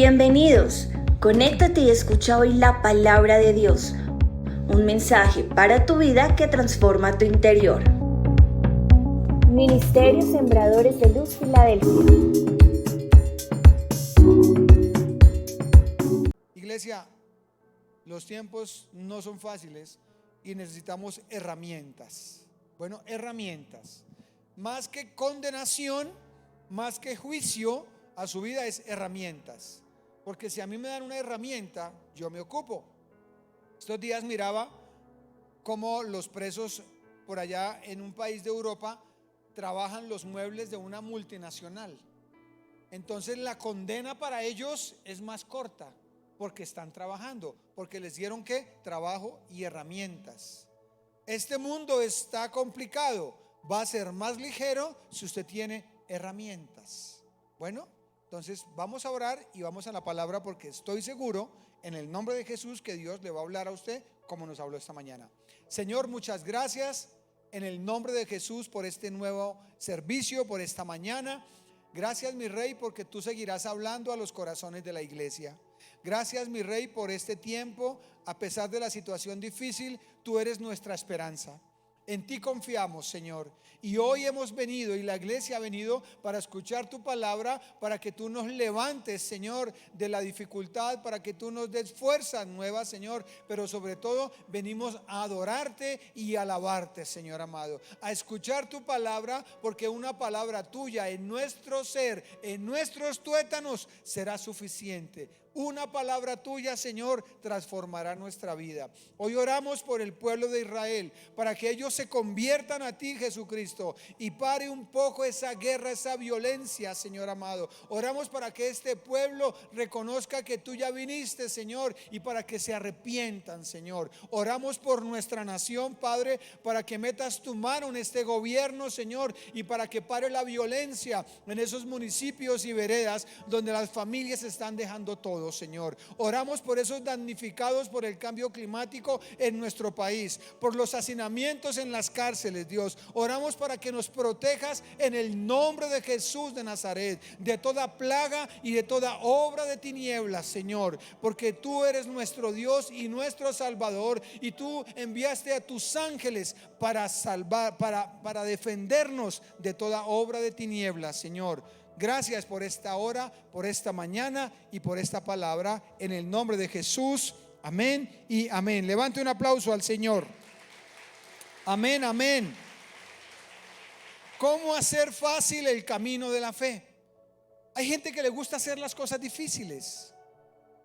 Bienvenidos, conéctate y escucha hoy la palabra de Dios, un mensaje para tu vida que transforma tu interior. Ministerio Sembradores de Luz Filadelfia. Iglesia, los tiempos no son fáciles y necesitamos herramientas. Bueno, herramientas. Más que condenación, más que juicio a su vida, es herramientas. Porque si a mí me dan una herramienta, yo me ocupo. Estos días miraba cómo los presos por allá en un país de Europa trabajan los muebles de una multinacional. Entonces la condena para ellos es más corta porque están trabajando, porque les dieron ¿qué? Trabajo y herramientas. Este mundo está complicado, va a ser más ligero si usted tiene herramientas. Bueno, entonces vamos a orar y vamos a la palabra, porque estoy seguro en el nombre de Jesús que Dios le va a hablar a usted como nos habló esta mañana. Señor, muchas gracias en el nombre de Jesús por este nuevo servicio, por esta mañana. Gracias, mi Rey, porque tú seguirás hablando a los corazones de la iglesia. Gracias, mi Rey, por este tiempo. A pesar de la situación difícil, tú eres nuestra esperanza. En ti confiamos, Señor. Y hoy hemos venido, y la iglesia ha venido para escuchar tu palabra, para que tú nos levantes, Señor, de la dificultad, para que tú nos des fuerzas nuevas, Señor. Pero sobre todo venimos a adorarte y alabarte, Señor amado, a escuchar tu palabra, porque una palabra tuya en nuestro ser, en nuestros tuétanos, será suficiente. Una palabra tuya, Señor, transformará nuestra vida. Hoy oramos por el pueblo de Israel, para que ellos se conviertan a ti, Jesucristo, y pare un poco esa guerra, esa violencia, Señor amado. Oramos para que este pueblo reconozca que tú ya viniste, Señor, y para que se arrepientan, Señor. Oramos por nuestra nación, Padre, para que metas tu mano en este gobierno, Señor, y para que pare la violencia en esos municipios y veredas donde las familias están dejando todo, Señor. Oramos por esos damnificados por el cambio climático en nuestro país, por los hacinamientos en las cárceles, Dios. Oramos para que nos protejas en el nombre de Jesús de Nazaret, de toda plaga y de toda obra de tinieblas, Señor, porque tú eres nuestro Dios y nuestro Salvador, y tú enviaste a tus ángeles para salvar, para defendernos de toda obra de tinieblas, Señor. Gracias por esta hora, por esta mañana y por esta palabra, en el nombre de Jesús. Amén y amén. Levante un aplauso al Señor. Amén, amén. ¿Cómo hacer fácil el camino de la fe? Hay gente que le gusta hacer las cosas difíciles.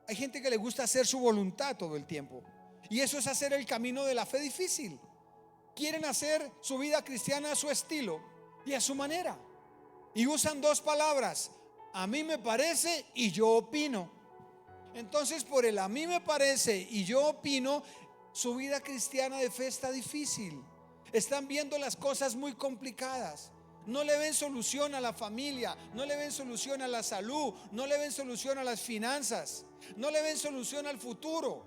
Hay gente que le gusta hacer su voluntad todo el tiempo, y eso es hacer el camino de la fe difícil. Quieren hacer su vida cristiana a su estilo y a su manera, y usan dos palabras: a mí me parece y yo opino. Entonces, por el a mí me parece y yo opino, su vida cristiana de fe está difícil. Están viendo las cosas muy complicadas. No le ven solución a la familia, no le ven solución a la salud, no le ven solución a las finanzas, no le ven solución al futuro,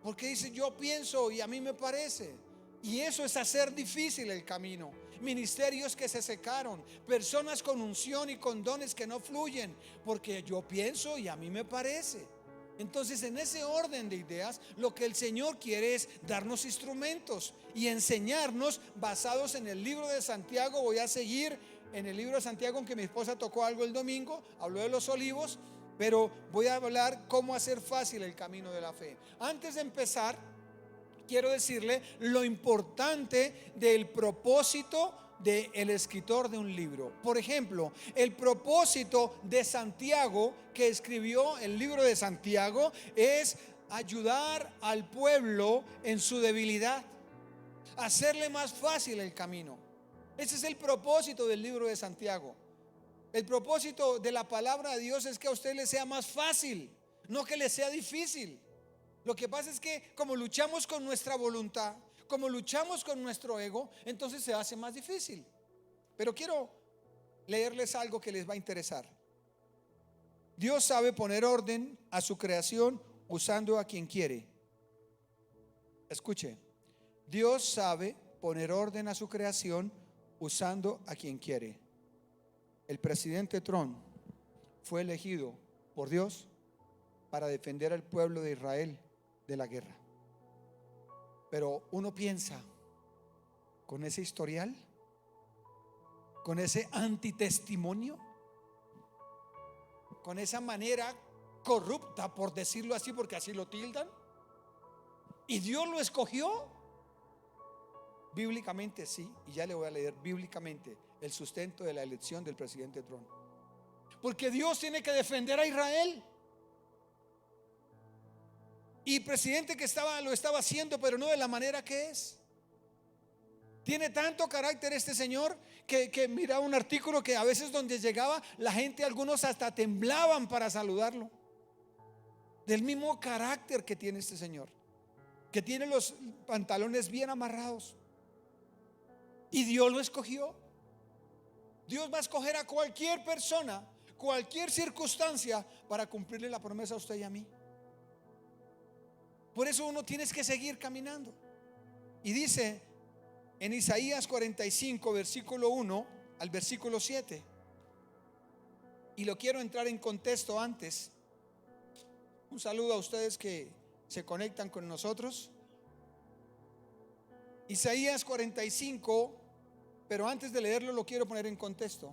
porque dice yo pienso y a mí me parece. Y eso es hacer difícil el camino. Ministerios que se secaron, personas con unción y con dones que no fluyen, porque yo pienso y a mí me parece. Entonces, en ese orden de ideas, lo que el Señor quiere es darnos instrumentos y enseñarnos basados en el libro de Santiago. Voy a seguir en el libro de Santiago, aunque mi esposa tocó algo el domingo, habló de los olivos, pero voy a hablar cómo hacer fácil el camino de la fe. Antes de empezar, quiero decirle lo importante del propósito del escritor de un libro. Por ejemplo, el propósito de Santiago, que escribió el libro de Santiago, es ayudar al pueblo en su debilidad, hacerle más fácil el camino. Ese es el propósito del libro de Santiago. El propósito de la palabra de Dios es que a usted le sea más fácil, no que le sea difícil. Lo que pasa es que como luchamos con nuestra voluntad, como luchamos con nuestro ego, entonces se hace más difícil. Pero quiero leerles algo que les va a interesar. Dios sabe poner orden a su creación usando a quien quiere. Escuche, Dios sabe poner orden a su creación usando a quien quiere. El presidente Trump fue elegido por Dios para defender al pueblo de Israel de la guerra. Pero uno piensa, con ese historial, con ese antitestimonio, con esa manera corrupta, por decirlo así, porque así lo tildan, y Dios lo escogió. Bíblicamente sí, y ya le voy a leer bíblicamente el sustento de la elección del presidente Trump. Porque Dios tiene que defender a Israel. Y el presidente que lo estaba haciendo, pero no de la manera que es. Tiene tanto carácter este señor que mira un artículo que a veces donde llegaba la gente, algunos hasta temblaban para saludarlo. Del mismo carácter que tiene este señor, que tiene los pantalones bien amarrados. Y Dios lo escogió. Dios va a escoger a cualquier persona, cualquier circunstancia, para cumplirle la promesa a usted y a mí. Por eso uno tiene que seguir caminando. Y dice en Isaías 45, versículo 1 al versículo 7. Y lo quiero entrar en contexto antes. Un saludo a ustedes que se conectan con nosotros. Isaías 45, pero antes de leerlo lo quiero poner en contexto.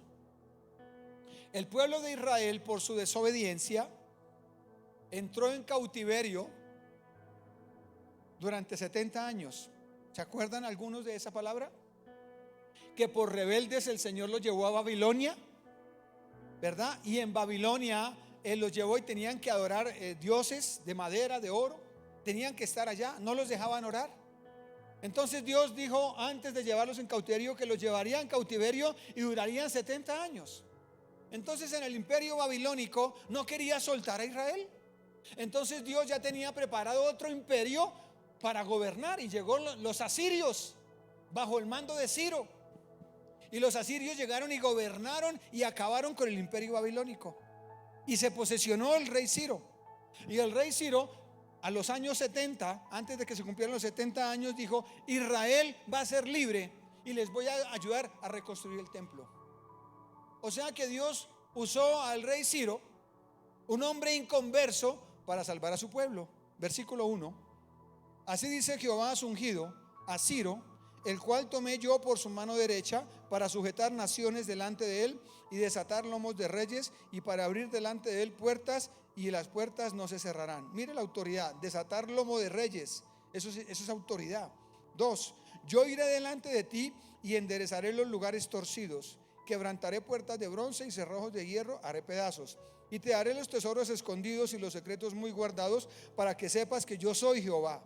El pueblo de Israel, por su desobediencia, entró en cautiverio durante 70 años. ¿Se acuerdan algunos de esa palabra? Que por rebeldes el Señor los llevó a Babilonia, ¿verdad? Y en Babilonia Él los llevó y tenían que adorar dioses de madera, de oro. Tenían que estar allá, no los dejaban orar. Entonces Dios dijo antes de llevarlos en cautiverio que los llevaría en cautiverio y durarían 70 años. Entonces en el imperio babilónico no quería soltar a Israel. Entonces Dios ya tenía preparado otro imperio para gobernar, y llegó los asirios bajo el mando de Ciro. Y los asirios llegaron y gobernaron y acabaron con el imperio babilónico. Y se posesionó el rey Ciro. Y el rey Ciro, a los años 70, antes de que se cumplieran los 70 años, dijo: Israel va a ser libre y les voy a ayudar a reconstruir el templo. O sea que Dios usó al rey Ciro, un hombre inconverso, para salvar a su pueblo. Versículo 1. Así dice Jehová a su ungido, a Ciro, el cual tomé yo por su mano derecha para sujetar naciones delante de él y desatar lomos de reyes, y para abrir delante de él puertas, y las puertas no se cerrarán. Mire la autoridad: desatar lomo de reyes, eso es autoridad. 2. Yo iré delante de ti y enderezaré los lugares torcidos, quebrantaré puertas de bronce y cerrojos de hierro haré pedazos, y te daré los tesoros escondidos y los secretos muy guardados, para que sepas que yo soy Jehová,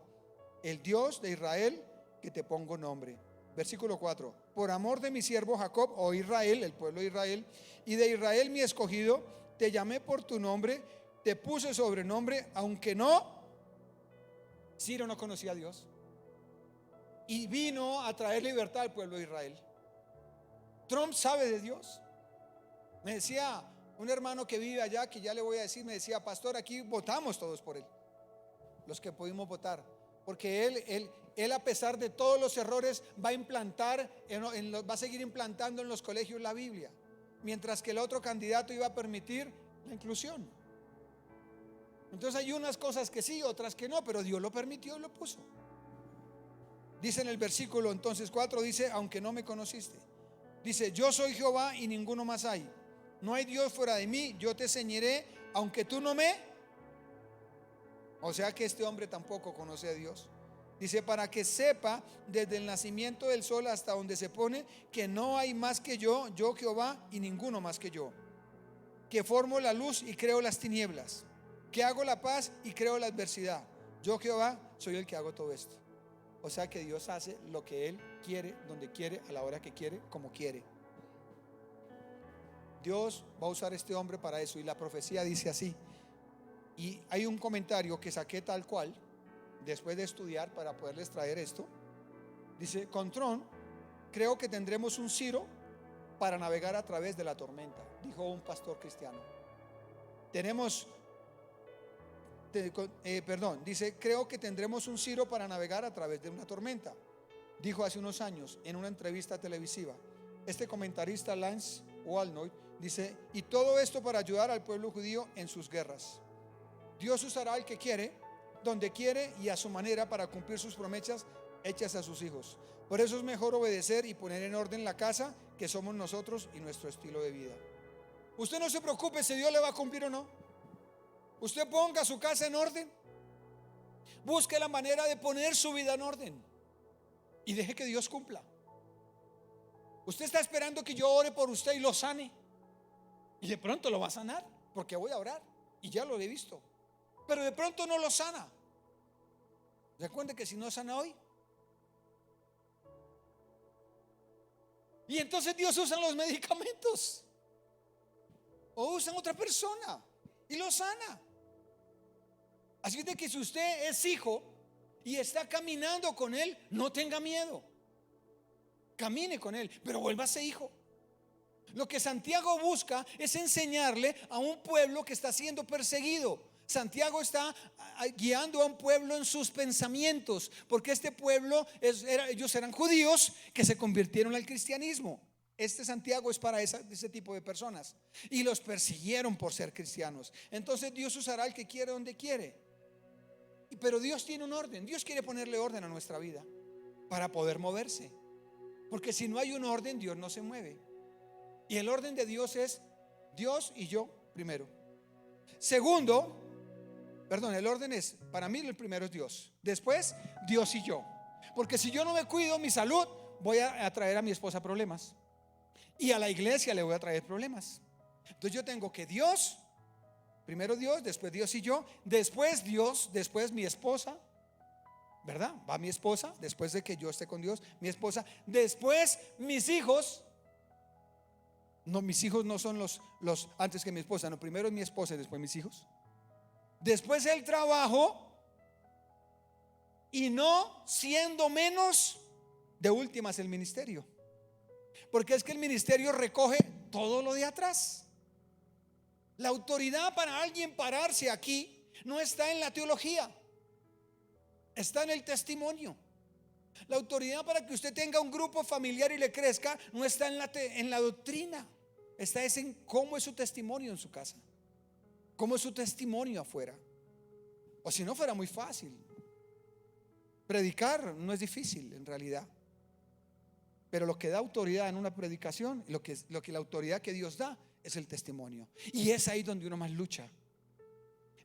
el Dios de Israel, que te pongo nombre. Versículo 4. Por amor de mi siervo Jacob, o Israel, el pueblo de Israel, y de Israel mi escogido, te llamé por tu nombre, te puse sobrenombre, aunque Ciro no conocía a Dios, y vino a traer libertad al pueblo de Israel. Trump sabe de Dios. Me decía un hermano que vive allá, que ya le voy a decir, me decía: pastor, aquí votamos todos por él, los que pudimos votar, porque él a pesar de todos los errores va a implantar, va a seguir implantando en los colegios la Biblia, mientras que el otro candidato iba a permitir la inclusión. Entonces hay unas cosas que sí, otras que no, pero Dios lo permitió y lo puso. Dice en el versículo entonces 4, dice: aunque no me conociste, dice: yo soy Jehová y ninguno más hay, no hay Dios fuera de mí, yo te ceñiré aunque tú no me. O sea que este hombre tampoco conoce a Dios. Dice: para que sepa desde el nacimiento del sol hasta donde se pone, que no hay más que yo Jehová, y ninguno más que yo, que formo la luz y creo las tinieblas, que hago la paz y creo la adversidad. Yo Jehová soy el que hago todo esto. O sea que Dios hace lo que Él quiere, donde quiere, a la hora que quiere, como quiere. Dios va a usar a este hombre para eso. Y la profecía dice así. Y hay un comentario que saqué tal cual después de estudiar para poderles traer esto. Dice: con Trump creo que tendremos un Ciro para navegar a través de la tormenta, dijo un pastor cristiano. Dice: creo que tendremos un Ciro para navegar a través de una tormenta, dijo hace unos años en una entrevista televisiva. Este comentarista, Lance Wallnau, dice: y todo esto para ayudar al pueblo judío en sus guerras. Dios usará al que quiere, donde quiere y a su manera para cumplir sus promesas hechas a sus hijos. Por eso es mejor obedecer y poner en orden la casa que somos nosotros y nuestro estilo de vida. Usted no se preocupe si Dios le va a cumplir o no. Usted ponga su casa en orden. Busque la manera de poner su vida en orden y deje que Dios cumpla. Usted está esperando que yo ore por usted y lo sane, y de pronto lo va a sanar, porque voy a orar y ya lo he visto. Pero de pronto no lo sana. Recuerde que si no sana hoy, y entonces Dios usa los medicamentos o usan otra persona y lo sana. Así de que si usted es hijo y está caminando con Él, no tenga miedo. Camine con Él, pero vuélvase hijo. Lo que Santiago busca es enseñarle a un pueblo que está siendo perseguido. Santiago está guiando a un pueblo en sus pensamientos, porque este pueblo ellos eran judíos que se convirtieron al cristianismo. Este Santiago es para ese tipo de personas, y los persiguieron por ser cristianos. Entonces Dios usará al que quiere donde quiere. Pero Dios tiene un orden. Dios quiere ponerle orden a nuestra vida para poder moverse, porque si no hay un orden, Dios no se mueve. Y el orden de Dios es Dios y yo primero. Segundo, el orden es, para mí el primero es Dios, después Dios y yo. Porque si yo no me cuido mi salud, voy a traer a mi esposa problemas, y a la iglesia le voy a traer problemas. Entonces yo tengo que Dios, primero Dios, después Dios y yo, después Dios, después mi esposa, ¿verdad? Va mi esposa, después de que yo esté con Dios, mi esposa, después mis hijos. No, mis hijos no son los antes que mi esposa, no, primero es mi esposa y después mis hijos. Después el trabajo, y no siendo menos, de últimas el ministerio. Porque es que el ministerio recoge todo lo de atrás. La autoridad para alguien pararse aquí no está en la teología, está en el testimonio. La autoridad para que usted tenga un grupo familiar y le crezca no está en la doctrina, está en cómo es su testimonio en su casa, cómo es su testimonio afuera. O si no, fuera muy fácil. Predicar no es difícil en realidad, pero lo que da autoridad en una predicación, lo que la autoridad que Dios da es el testimonio. Y es ahí donde uno más lucha,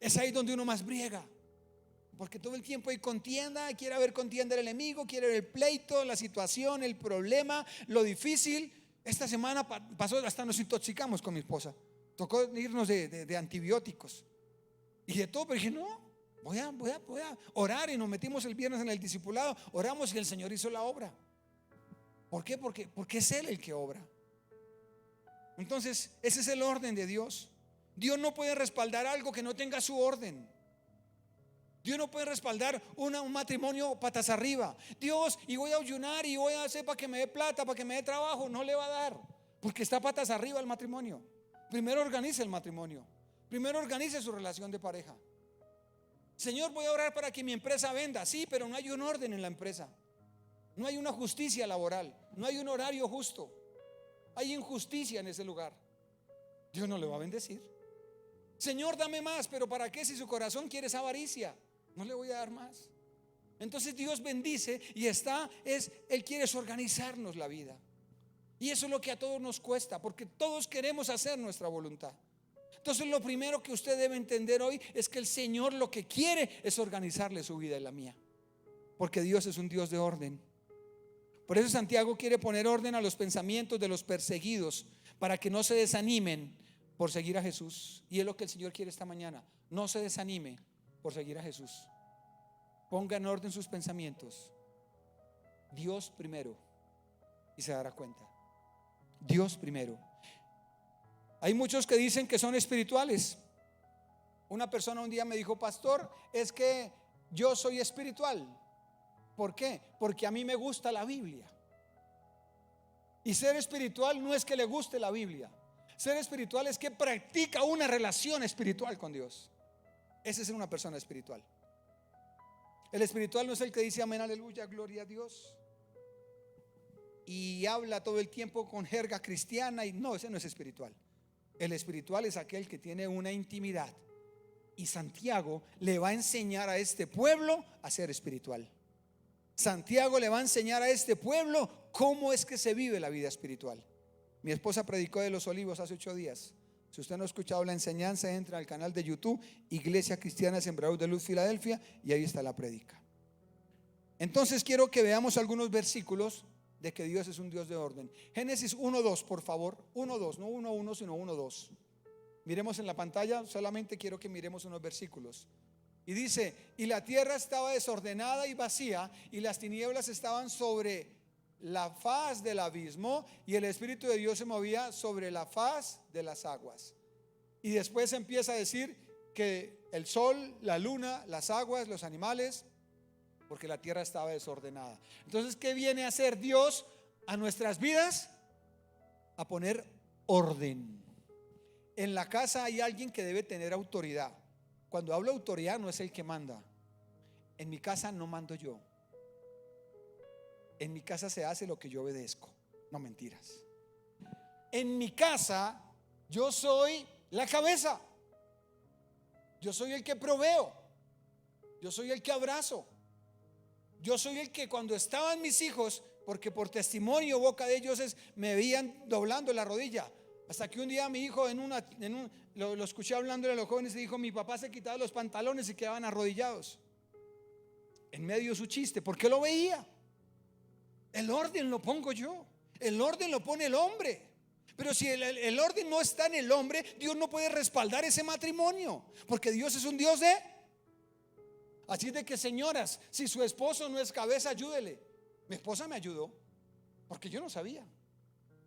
es ahí donde uno más briega, porque todo el tiempo hay contienda. Quiere haber contienda el enemigo, quiere ver el pleito, la situación, el problema, lo difícil. Esta semana pasó, hasta nos intoxicamos con mi esposa. Tocó irnos de antibióticos y de todo, pero dije no, voy a orar, y nos metimos el viernes en el discipulado, oramos y el Señor hizo la obra. ¿Por qué? Porque es Él el que obra. Entonces ese es el orden de Dios. Dios no puede respaldar algo que no tenga su orden. Dios no puede respaldar un matrimonio patas arriba. Dios, y voy a ayunar y voy a hacer para que me dé plata, para que me dé trabajo. No le va a dar, porque está patas arriba el matrimonio. Primero organice el matrimonio, primero organice su relación de pareja. Señor, voy a orar para que mi empresa venda. Sí, pero no hay un orden en la empresa, no hay una justicia laboral, no hay un horario justo, hay injusticia en ese lugar. Dios no le va a bendecir. Señor, dame más, pero ¿para qué si su corazón quiere esa avaricia? No le voy a dar más. Entonces Dios bendice y Él quiere organizarnos la vida. Y eso es lo que a todos nos cuesta, porque todos queremos hacer nuestra voluntad. Entonces lo primero que usted debe entender hoy es que el Señor lo que quiere es organizarle su vida y la mía, porque Dios es un Dios de orden. Por eso Santiago quiere poner orden a los pensamientos de los perseguidos, para que no se desanimen por seguir a Jesús. Y es lo que el Señor quiere esta mañana. No se desanime por seguir a Jesús. Ponga en orden sus pensamientos. Dios primero, y se dará cuenta. Dios primero. Hay muchos que dicen que son espirituales. Una persona un día me dijo: pastor, es que yo soy espiritual. ¿Por qué? Porque a mí me gusta la Biblia. Y ser espiritual no es que le guste la Biblia. Ser espiritual es que practica una relación espiritual con Dios. Ese es ser una persona espiritual. El espiritual no es el que dice amén, aleluya, gloria a Dios, y habla todo el tiempo con jerga cristiana. Y no, ese no es espiritual. El espiritual es aquel que tiene una intimidad Y Santiago le va a enseñar a este pueblo a ser espiritual. Santiago le va a enseñar a este pueblo cómo es que se vive la vida espiritual. Mi esposa predicó de los Olivos hace 8 días. Si usted no ha escuchado la enseñanza, entra al canal de YouTube Iglesia Cristiana Sembrador de Luz Filadelfia, y ahí está la prédica. Entonces quiero que veamos algunos versículos de que Dios es un Dios de orden. Génesis 1:2, por favor. 1:2, no 1:1, sino 1:2. Miremos en la pantalla, solamente quiero que miremos unos versículos. Y dice: y la tierra estaba desordenada y vacía, y las tinieblas estaban sobre la faz del abismo, y el Espíritu de Dios se movía sobre la faz de las aguas. Y después empieza a decir que el sol, la luna, las aguas, los animales, porque la tierra estaba desordenada. Entonces, ¿qué viene a hacer Dios a nuestras vidas? A poner orden. En la casa hay alguien que debe tener autoridad. Cuando hablo de autoridad, no es el que manda. En mi casa no mando yo. En mi casa se hace lo que yo obedezco. No, mentiras. En mi casa yo soy la cabeza. Yo soy el que proveo. Yo soy el que abrazo. Yo soy el que, cuando estaban mis hijos, porque por testimonio boca de ellos me veían doblando la rodilla. Hasta que un día mi hijo lo escuché hablándole a los jóvenes y dijo: mi papá se quitaba los pantalones y quedaban arrodillados. En medio de su chiste, porque lo veía. El orden lo pongo yo. El orden lo pone el hombre. Pero si el orden no está en el hombre, Dios no puede respaldar ese matrimonio, porque Dios es un Dios de... Así de que, señoras, si su esposo no es cabeza, ayúdele. Mi esposa me ayudó porque yo no sabía.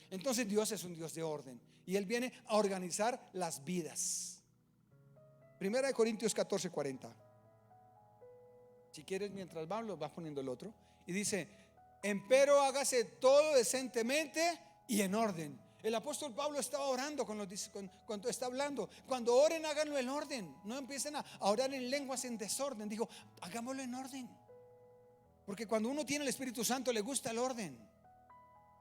Entonces Dios es un Dios de orden, y Él viene a organizar las vidas. Primera de Corintios 14:40. Si quieres, mientras vamos, vas poniendo el otro. Y dice: empero hágase todo decentemente y en orden. El apóstol Pablo estaba orando cuando está hablando. Cuando oren, háganlo en orden. No empiecen a orar en lenguas en desorden. Dijo: hagámoslo en orden. Porque cuando uno tiene el Espíritu Santo, le gusta el orden.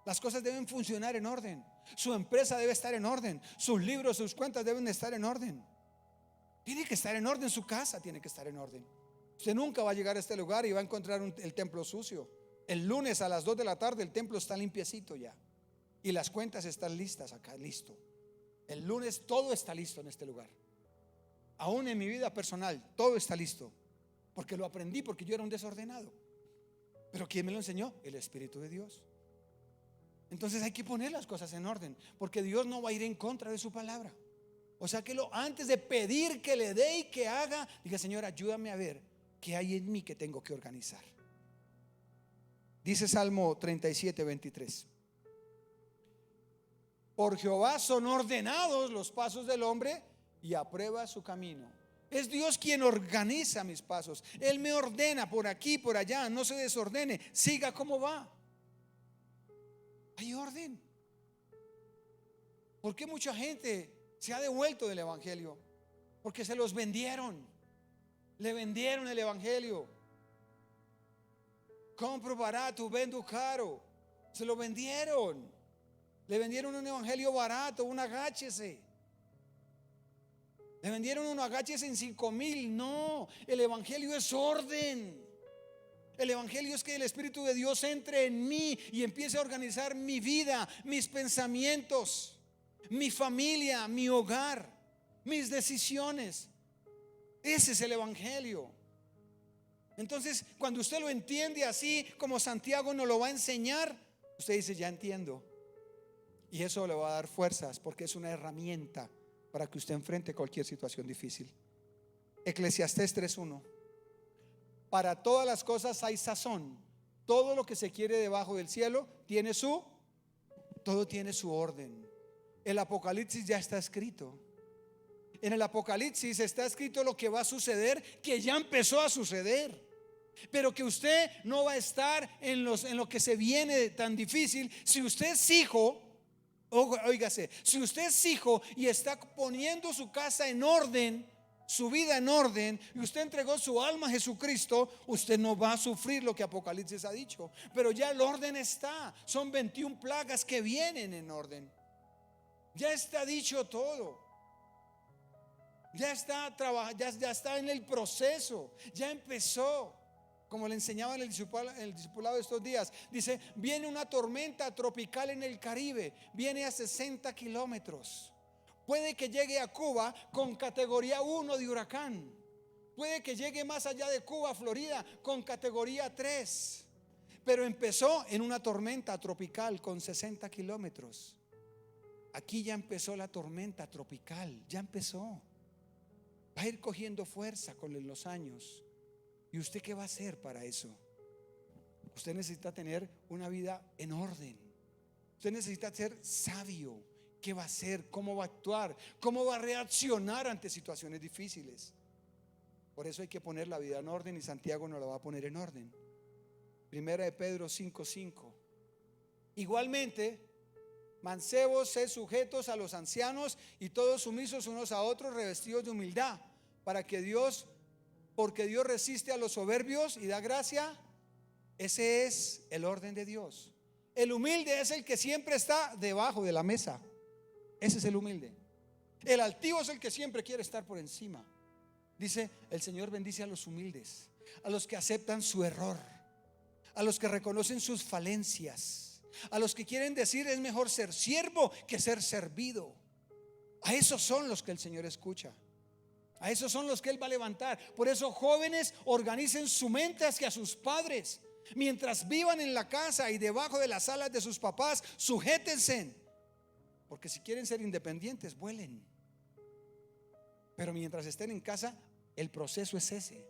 Las cosas deben funcionar en orden. Su empresa debe estar en orden. Sus libros, sus cuentas deben estar en orden. Tiene que estar en orden. Su casa tiene que estar en orden. Usted nunca va a llegar a este lugar y va a encontrar el templo sucio. El lunes a las 2 de la tarde el templo está limpiecito ya, y las cuentas están listas acá, listo. El lunes todo está listo en este lugar. Aún en mi vida personal todo está listo, porque lo aprendí, porque yo era un desordenado. Pero ¿quién me lo enseñó? El Espíritu de Dios. Entonces hay que poner las cosas en orden, porque Dios no va a ir en contra de su palabra. O sea que antes de pedir que le dé y que haga, diga: Señor, ayúdame a ver qué hay en mí que tengo que organizar. Dice Salmo 37:23: por Jehová son ordenados los pasos del hombre, y aprueba su camino. Es Dios quien organiza mis pasos. Él me ordena por aquí, por allá. No se desordene, siga como va. Hay orden. ¿Por qué mucha gente se ha devuelto del evangelio? Porque se los vendieron. Le vendieron el evangelio. Compro barato, vendo caro. Se lo vendieron. Le vendieron un evangelio barato, un agáchese. Le vendieron un agáchese en 5,000. No, el evangelio es orden. El evangelio es que el Espíritu de Dios entre en mí y empiece a organizar mi vida, mis pensamientos, mi familia, mi hogar, mis decisiones. Ese es el evangelio. Entonces, cuando usted lo entiende así como Santiago nos lo va a enseñar, usted dice: ya entiendo. Y eso le va a dar fuerzas, porque es una herramienta para que usted enfrente cualquier situación difícil. Eclesiastés 3:1: para todas las cosas hay sazón. Todo lo que se quiere debajo del cielo todo tiene su orden. El Apocalipsis ya está escrito. En el Apocalipsis está escrito lo que va a suceder, que ya empezó a suceder, pero que usted no va a estar en lo que se viene tan difícil. Si usted es hijo, óigase, si usted es hijo y está poniendo su casa en orden, su vida en orden, y usted entregó su alma a Jesucristo, usted no va a sufrir lo que Apocalipsis ha dicho. Pero ya el orden está. Son 21 plagas que vienen en orden. Ya está dicho todo. Ya está ya está en el proceso, ya empezó. Como le enseñaba en el discipulado de estos días, dice: viene una tormenta tropical en el Caribe, viene a 60 kilómetros. Puede que llegue a Cuba con categoría 1 de huracán. Puede que llegue más allá de Cuba, Florida, con categoría 3. Pero empezó en una tormenta tropical con 60 kilómetros. Aquí ya empezó la tormenta tropical, ya empezó. Va a ir cogiendo fuerza con los años. ¿Y usted qué va a hacer para eso? Usted necesita tener una vida en orden. Usted necesita ser sabio. ¿Qué va a hacer? ¿Cómo va a actuar? ¿Cómo va a reaccionar ante situaciones difíciles? Por eso hay que poner la vida en orden, y Santiago nos la va a poner en orden. Primera de Pedro 5:5. Igualmente, mancebos, sed sujetos a los ancianos, y todos sumisos unos a otros, revestidos de humildad, porque Dios resiste a los soberbios y da gracia. Ese es el orden de Dios. El humilde es el que siempre está debajo de la mesa. Ese es el humilde. El altivo es el que siempre quiere estar por encima. Dice: el Señor bendice a los humildes, a los que aceptan su error, a los que reconocen sus falencias, a los que quieren decir: es mejor ser siervo que ser servido. A esos son los que el Señor escucha. A esos son los que Él va a levantar. Por eso, jóvenes, organicen su mente hacia sus padres. Mientras vivan en la casa y debajo de las alas de sus papás, sujétense. Porque si quieren ser independientes, vuelen. Pero mientras estén en casa, el proceso es ese,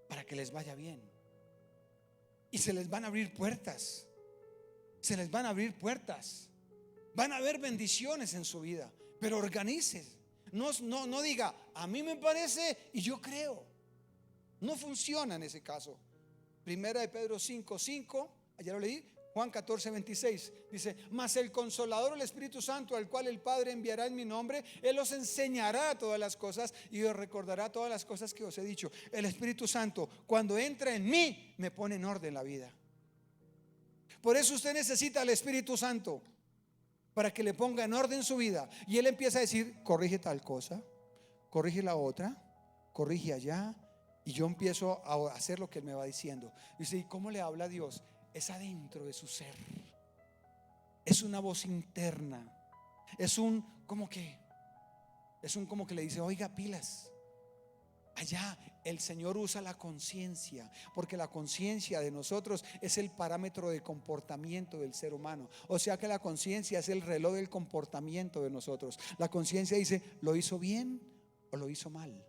para que les vaya bien. Y se les van a abrir puertas. Se les van a abrir puertas. Van a haber bendiciones en su vida. Pero organicen. No diga: a mí me parece y yo creo. No funciona en ese caso. Primera de Pedro 5:5, ayer lo leí. Juan 14:26 dice: mas el Consolador, el Espíritu Santo, al cual el Padre enviará en mi nombre, Él os enseñará todas las cosas y os recordará todas las cosas que os he dicho. El Espíritu Santo, cuando entra en mí, me pone en orden la vida. Por eso usted necesita al Espíritu Santo, para que le ponga en orden su vida. Y Él empieza a decir: corrige tal cosa, corrige la otra, corrige allá. Y yo empiezo a hacer lo que Él me va diciendo. Dice: ¿y cómo le habla a Dios? Es adentro de su ser. Es una voz interna. Es un como que le dice: oiga, pilas. Allá el Señor usa la conciencia, porque la conciencia de nosotros es el parámetro de comportamiento del ser humano. O sea que la conciencia es el reloj del comportamiento de nosotros. La conciencia dice: ¿lo hizo bien o lo hizo mal?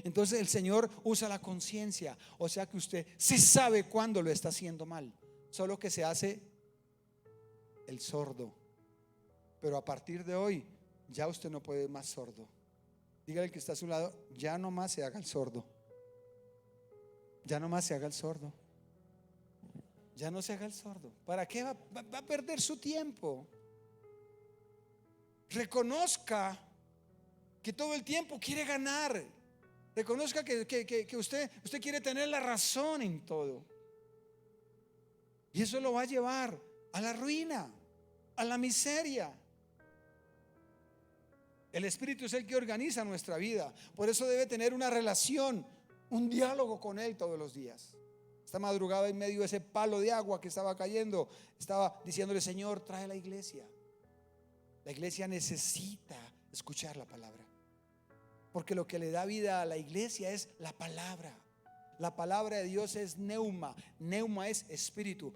Entonces el Señor usa la conciencia. O sea que usted sí sabe cuándo lo está haciendo mal, solo que se hace el sordo. Pero a partir de hoy ya usted no puede más sordo. Dígale al que está a su lado: ya no más se haga el sordo. Ya no más se haga el sordo. Ya no se haga el sordo. ¿Para qué va a perder su tiempo? Reconozca que todo el tiempo quiere ganar. Reconozca que usted quiere tener la razón en todo. Y eso lo va a llevar a la ruina, a la miseria. El Espíritu es el que organiza nuestra vida. Por eso debe tener una relación, un diálogo con Él todos los días. Esta madrugada, en medio de ese palo de agua que estaba cayendo, estaba diciéndole: Señor, trae la iglesia. La iglesia necesita escuchar la palabra, porque lo que le da vida a la iglesia es la palabra. La palabra de Dios es neuma. Neuma es espíritu.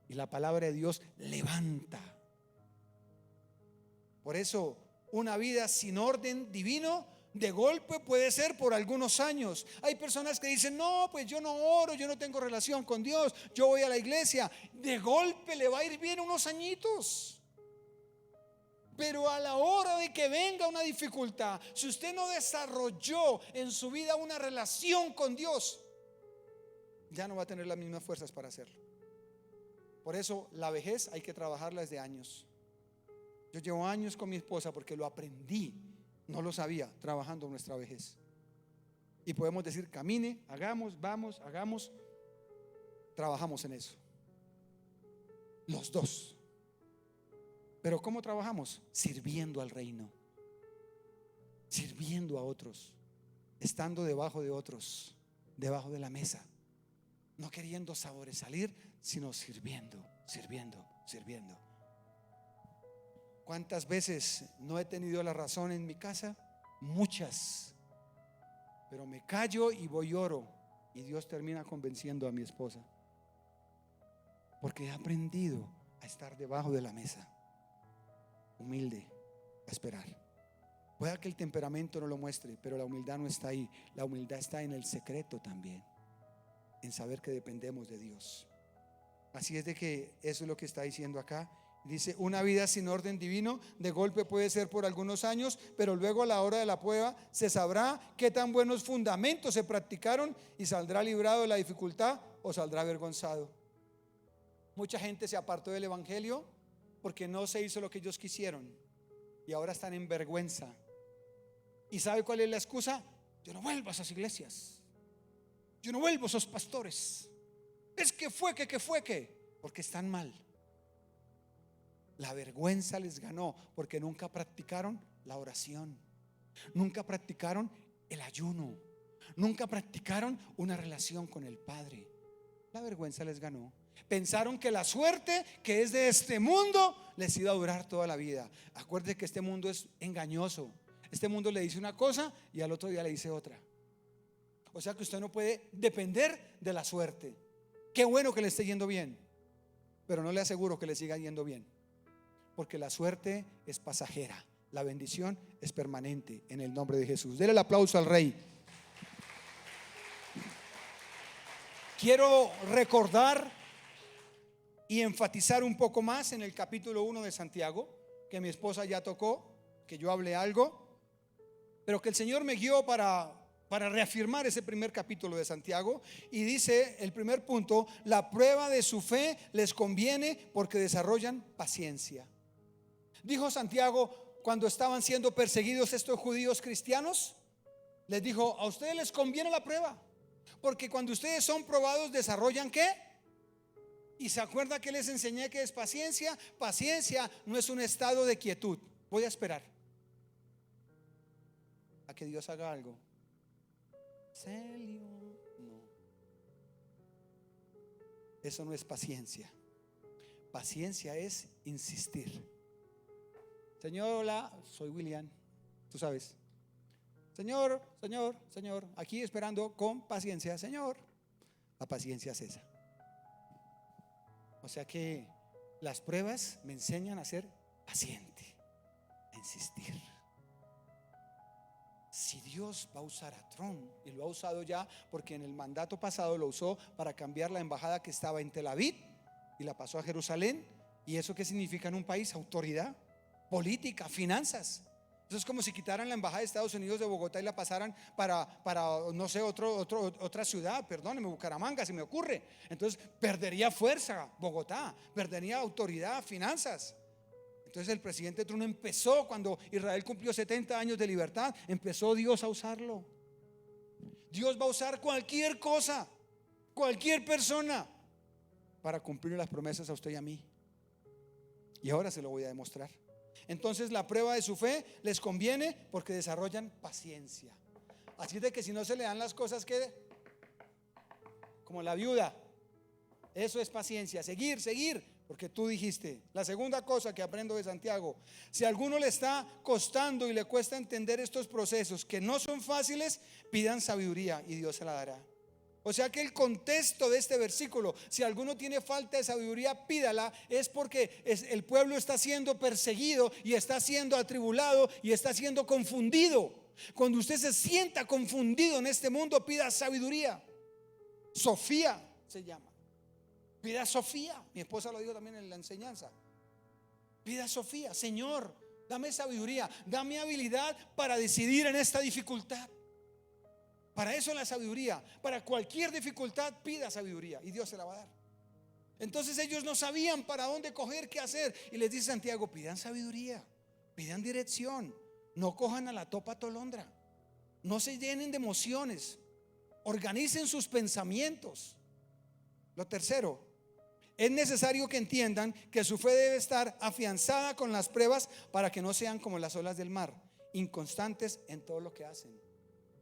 Y la palabra de Dios levanta. Por eso, una vida sin orden divino de golpe puede ser por algunos años. Hay personas que dicen: no, pues yo no oro, yo no tengo relación con Dios, yo voy a la iglesia. De golpe le va a ir bien unos añitos. Pero a la hora de que venga una dificultad, si usted no desarrolló en su vida una relación con Dios, ya no va a tener las mismas fuerzas para hacerlo. Por eso la vejez hay que trabajarla desde años. Yo llevo años con mi esposa porque lo aprendí, no lo sabía, trabajando nuestra vejez. Y podemos decir: camine, hagamos, vamos, hagamos. Trabajamos en eso, los dos. Pero ¿cómo trabajamos? Sirviendo al reino. sirviendo a otros, estando debajo de otros, debajo de la mesa, no queriendo sobresalir, sino sirviendo. ¿Cuántas veces no he tenido la razón en mi casa? Muchas. Pero me callo y voy y oro, y Dios termina convenciendo a mi esposa, porque he aprendido a estar debajo de la mesa, humilde, a esperar. Pueda que el temperamento no lo muestre, pero la humildad no está ahí. La humildad está en el secreto también, en saber que dependemos de Dios. Así es de que eso es lo que está diciendo acá. Dice: una vida sin orden divino de golpe puede ser por algunos años, pero luego a la hora de la prueba se sabrá qué tan buenos fundamentos se practicaron, y saldrá librado de la dificultad o saldrá avergonzado. Mucha gente se apartó del evangelio porque no se hizo lo que ellos quisieron, y ahora están en vergüenza. ¿Y sabe cuál es la excusa? Yo no vuelvo a esas iglesias, yo no vuelvo a esos pastores. Es que fue que, porque están mal. La vergüenza les ganó porque nunca practicaron la oración, nunca practicaron el ayuno, nunca practicaron una relación con el Padre. La vergüenza les ganó. Pensaron que la suerte que es de este mundo les iba a durar toda la vida. Acuérdense que este mundo es engañoso. Este mundo le dice una cosa y al otro día le dice otra. O sea que usted no puede depender de la suerte. Qué bueno que le esté yendo bien, pero no le aseguro que le siga yendo bien, porque la suerte es pasajera, la bendición es permanente, en el nombre de Jesús. Denle el aplauso al Rey. Quiero recordar y enfatizar un poco más en el capítulo 1 de Santiago, que mi esposa ya tocó, que yo hablé algo, pero que el Señor me guió para reafirmar ese primer capítulo de Santiago. Y dice el primer punto: la prueba de su fe les conviene porque desarrollan paciencia. Dijo Santiago cuando estaban siendo perseguidos estos judíos cristianos, les dijo: a ustedes les conviene la prueba, porque cuando ustedes son probados desarrollan ¿qué? Y se acuerda que les enseñé que es paciencia. Paciencia no es un estado de quietud. Voy a esperar a que Dios haga algo. No, eso no es paciencia. Paciencia es insistir. Señor, hola, soy William, tú sabes. Señor, aquí esperando con paciencia, Señor. La paciencia es esa. O sea que las pruebas me enseñan a ser paciente, a insistir. Si Dios va a usar a Trump, y lo ha usado ya, porque en el mandato pasado lo usó para cambiar la embajada que estaba en Tel Aviv y la pasó a Jerusalén. ¿Y eso qué significa en un país? Autoridad política, finanzas. Eso es como si quitaran la embajada de Estados Unidos de Bogotá y la pasaran para no sé, otra ciudad, perdóneme, Bucaramanga, si me ocurre. Entonces perdería fuerza Bogotá, perdería autoridad, finanzas. Entonces el presidente Trump empezó, cuando Israel cumplió 70 años de libertad, empezó Dios a usarlo. Dios va a usar cualquier cosa, cualquier persona, para cumplir las promesas a usted y a mí. Y ahora se lo voy a demostrar. Entonces la prueba de su fe les conviene porque desarrollan paciencia. Así de que si no se le dan las cosas, que como la viuda, eso es paciencia, seguir, porque tú dijiste. La segunda cosa que aprendo de Santiago: si a alguno le está costando y le cuesta entender estos procesos que no son fáciles, pidan sabiduría y Dios se la dará. O sea que el contexto de este versículo: si alguno tiene falta de sabiduría, pídala, es porque el pueblo está siendo perseguido y está siendo atribulado y está siendo confundido. Cuando usted se sienta confundido en este mundo, pida sabiduría. Sofía se llama. Pida Sofía. Mi esposa lo dijo también en la enseñanza. Pida Sofía: Señor, dame sabiduría, dame habilidad para decidir en esta dificultad. Para eso la sabiduría. Para cualquier dificultad pida sabiduría y Dios se la va a dar. Entonces ellos no sabían para dónde coger, qué hacer, y les dice Santiago: pidan sabiduría, pidan dirección. No cojan a la topa tolondra, no se llenen de emociones, organicen sus pensamientos. Lo tercero: es necesario que entiendan que su fe debe estar afianzada con las pruebas para que no sean como las olas del mar. inconstantes en todo lo que hacen.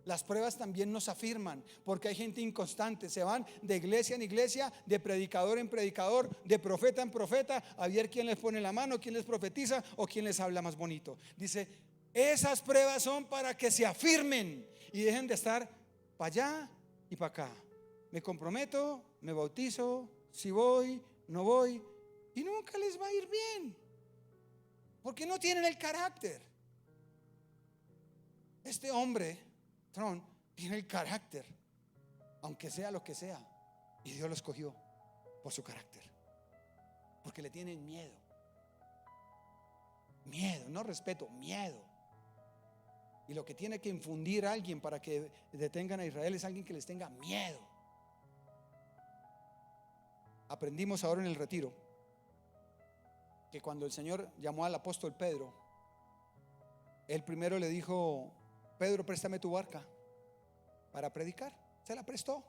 Las pruebas también nos afirman, porque hay gente inconstante, se van de iglesia en iglesia, de predicador en predicador, de profeta en profeta, a ver quién les pone la mano, quién les profetiza o quién les habla más bonito. Dice, esas pruebas son para que se afirmen y dejen de estar para allá y para acá. Me comprometo, me bautizo, si voy, no voy, y nunca les va a ir bien, porque no tienen el carácter. Este hombre Trump tiene el carácter, aunque sea lo que sea, y Dios lo escogió por su carácter, porque le tienen miedo, no respeto, miedo. Y lo que tiene que infundir a alguien para que detengan a Israel es alguien que les tenga miedo. Aprendimos ahora en el retiro que cuando el Señor llamó al apóstol Pedro, él primero le dijo: Pedro, préstame tu barca para predicar. Se la prestó.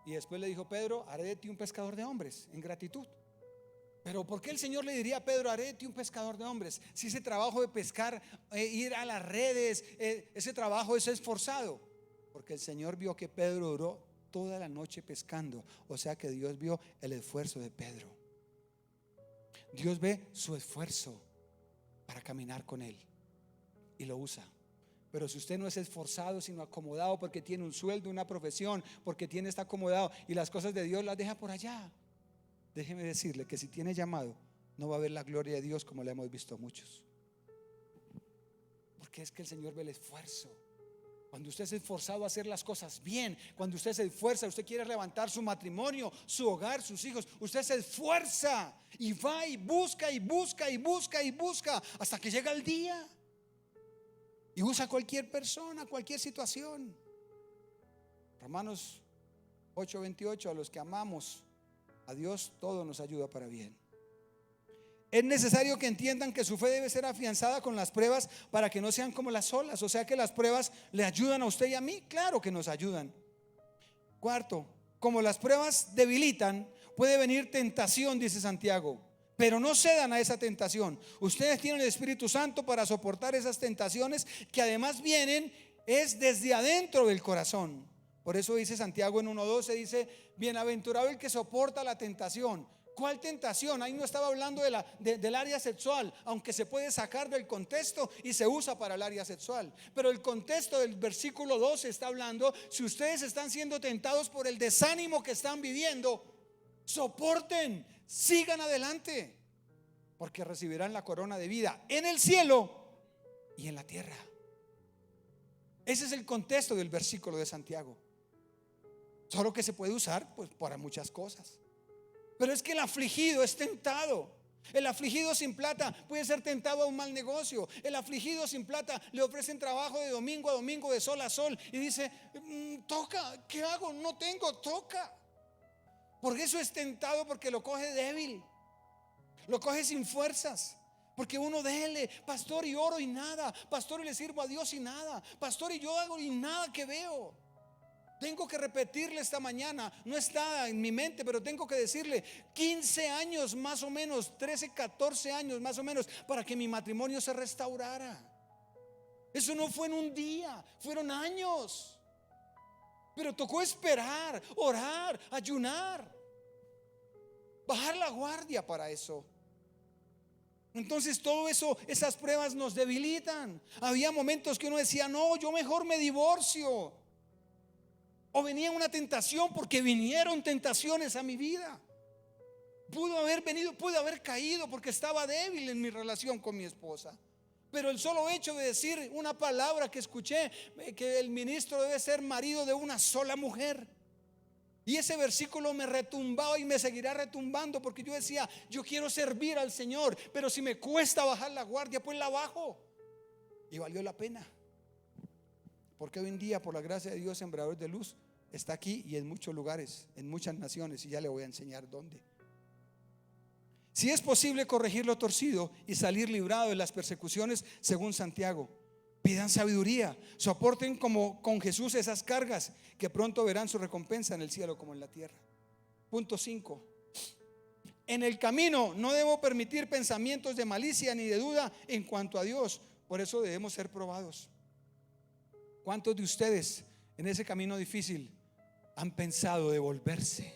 Y después le dijo: Pedro, haré de ti un pescador de hombres, en gratitud. Pero ¿por qué el Señor le diría a Pedro: haré de ti un pescador de hombres? Si ese trabajo de pescar, ir a las redes, ese trabajo es esforzado. Porque el Señor vio que Pedro duró toda la noche pescando. O sea que Dios vio el esfuerzo de Pedro. Dios ve su esfuerzo para caminar con él y lo usa. Pero si usted no es esforzado, sino acomodado, porque tiene un sueldo, una profesión, porque está acomodado y las cosas de Dios las deja por allá, déjeme decirle que si tiene llamado, no va a ver la gloria de Dios como la hemos visto muchos. Porque es que el Señor ve el esfuerzo. Cuando usted es esforzado a hacer las cosas bien, cuando usted se esfuerza, usted quiere levantar su matrimonio, su hogar, sus hijos, usted se esfuerza y va y busca y busca y busca y busca hasta que llega el día. Y usa cualquier persona, cualquier situación. Romanos 8:28, a los que amamos a Dios, todo nos ayuda para bien. Es necesario que entiendan que su fe debe ser afianzada con las pruebas para que no sean como las olas. O sea que las pruebas le ayudan a usted y a mí. Claro que nos ayudan. Cuarto, como las pruebas debilitan, puede venir tentación, dice Santiago. Pero no cedan a esa tentación. Ustedes tienen el Espíritu Santo para soportar esas tentaciones que además vienen es desde adentro del corazón. Por eso dice Santiago en 1:12, dice: bienaventurado el que soporta la tentación. ¿Cuál tentación? Ahí no estaba hablando del área sexual, aunque se puede sacar del contexto y se usa para el área sexual. Pero el contexto del versículo 12 está hablando: si ustedes están siendo tentados por el desánimo que están viviendo, soporten, sigan adelante, porque recibirán la corona de vida en el cielo y en la tierra. Ese es el contexto del versículo de Santiago. Solo que se puede usar pues para muchas cosas. Pero es que el afligido es tentado. El afligido sin plata puede ser tentado a un mal negocio. El afligido sin plata le ofrecen trabajo de domingo a domingo, de sol a sol, y dice: toca, ¿qué hago? No tengo, toca. Por eso es tentado, porque lo coge débil, lo coge sin fuerzas. Porque uno dele: pastor, y oro y nada, pastor, y le sirvo a Dios y nada, pastor, y yo hago y nada que veo. Tengo que repetirle esta mañana, no está en mi mente, pero tengo que decirle: 15 años más o menos, 13, 14 años más o menos, para que mi matrimonio se restaurara. Eso no fue en un día, fueron años. Pero tocó esperar, orar, ayunar, bajar la guardia para eso. Entonces todo eso, esas pruebas nos debilitan. Había momentos que uno decía: no, yo mejor me divorcio. O venía una tentación, porque vinieron tentaciones a mi vida. Pudo haber venido, pude haber caído porque estaba débil en mi relación con mi esposa. Pero el solo hecho de decir una palabra que escuché, que el ministro debe ser marido de una sola mujer, y ese versículo me retumbaba y me seguirá retumbando, porque yo decía: yo quiero servir al Señor, pero si me cuesta bajar la guardia, pues la bajo. Y valió la pena, porque hoy en día, por la gracia de Dios, Sembrador de Luz está aquí y en muchos lugares, en muchas naciones, y ya le voy a enseñar dónde. Si es posible corregir lo torcido y salir librado de las persecuciones, según Santiago, pidan sabiduría, soporten como con Jesús esas cargas, que pronto verán su recompensa en el cielo como en la tierra. Punto 5. En el camino no debo permitir pensamientos de malicia ni de duda en cuanto a Dios, Por eso debemos ser probados. ¿Cuántos de ustedes en ese camino difícil han pensado devolverse?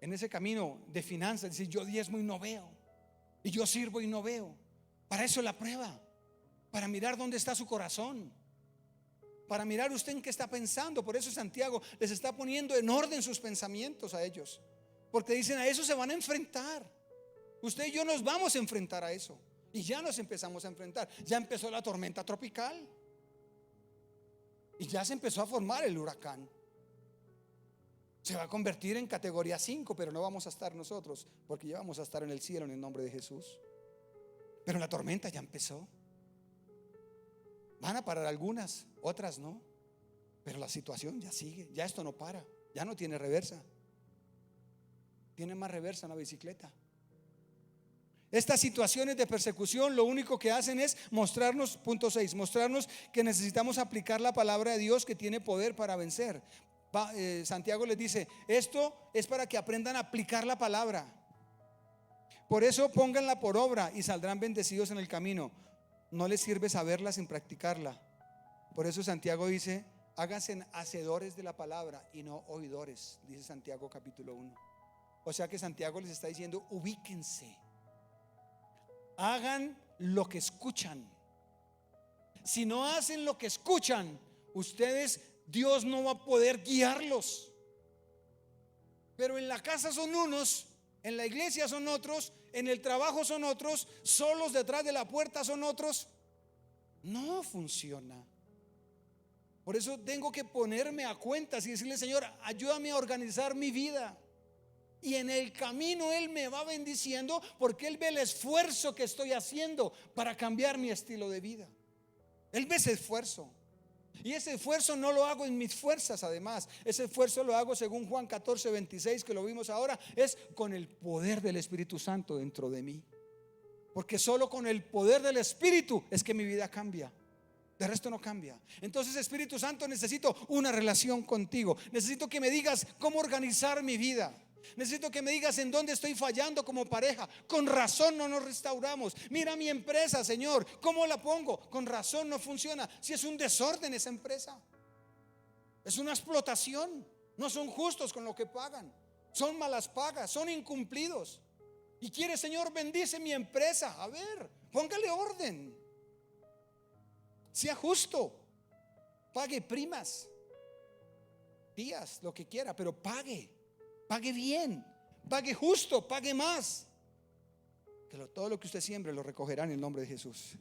En ese camino de finanzas, decir yo diezmo y no veo, y yo sirvo y no veo. Para eso es la prueba, para mirar dónde está su corazón, para mirar usted en qué está pensando. Por eso Santiago les está poniendo en orden sus pensamientos a ellos, porque dicen a eso se van a enfrentar. Usted y yo nos vamos a enfrentar a eso, y ya nos empezamos a enfrentar. Ya empezó la tormenta tropical y ya se empezó a formar el huracán. Se va a convertir en categoría 5, pero no vamos a estar nosotros, porque ya vamos a estar en el cielo en el nombre de Jesús. Pero la tormenta ya empezó. Van a parar algunas, otras no, pero la situación ya sigue. Ya esto no para, ya no tiene reversa. Tiene más reversa en la bicicleta. Estas situaciones de persecución lo único que hacen es mostrarnos, punto 6, mostrarnos que necesitamos aplicar la palabra de Dios, que tiene poder para vencer. Santiago les dice, esto es para que aprendan a aplicar la palabra. Por eso pónganla por obra y saldrán bendecidos en el camino. No les sirve saberla sin practicarla. Por eso Santiago dice, háganse hacedores de la palabra y no oidores, dice Santiago capítulo 1. O sea que Santiago les está diciendo, ubíquense, hagan lo que escuchan. Si no hacen lo que escuchan, ustedes, Dios no va a poder guiarlos. Pero en la casa son unos, en la iglesia son otros, en el trabajo son otros, solos detrás de la puerta son otros. No funciona. Por eso tengo que ponerme a cuentas y decirle, Señor, ayúdame a organizar mi vida. Y en el camino Él me va bendiciendo, porque Él ve el esfuerzo que estoy haciendo para cambiar mi estilo de vida. Él ve ese esfuerzo. Y ese esfuerzo no lo hago en mis fuerzas, además. Ese esfuerzo lo hago según Juan 14:26, que lo vimos ahora, es con el poder del Espíritu Santo dentro de mí. Porque solo con el poder del Espíritu es que mi vida cambia. De resto no cambia. Entonces, Espíritu Santo, necesito una relación contigo. Necesito que me digas cómo organizar mi vida. Necesito que me digas en dónde estoy fallando como pareja. Con razón no nos restauramos. Mira mi empresa, Señor, ¿cómo la pongo? Con razón no funciona. Si es un desorden esa empresa, es una explotación. No son justos con lo que pagan, son malas pagas, son incumplidos. Y quiere, Señor, bendice mi empresa. A ver, póngale orden. Sea justo. Pague primas, días, lo que quiera, pero pague. Pague bien, pague justo, pague más. Que todo lo que usted siembre lo recogerá en el nombre de Jesús.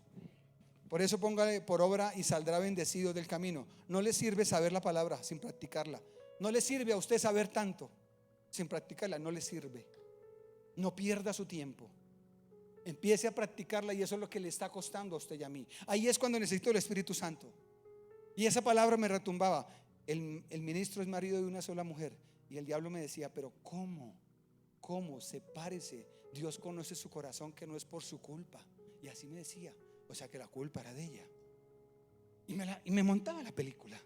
Por eso póngale por obra y saldrá bendecido del camino. No le sirve saber la palabra sin practicarla. No le sirve a usted saber tanto sin practicarla, no le sirve. No pierda su tiempo. Empiece a practicarla, y eso es lo que le está costando a usted y a mí. Ahí es cuando necesito el Espíritu Santo. Y esa palabra me retumbaba. El ministro es marido de una sola mujer. Y el diablo me decía, pero ¿cómo? Sepárese. Dios conoce su corazón, que no es por su culpa. Y así me decía. O sea que la culpa era de ella. Y me montaba la película.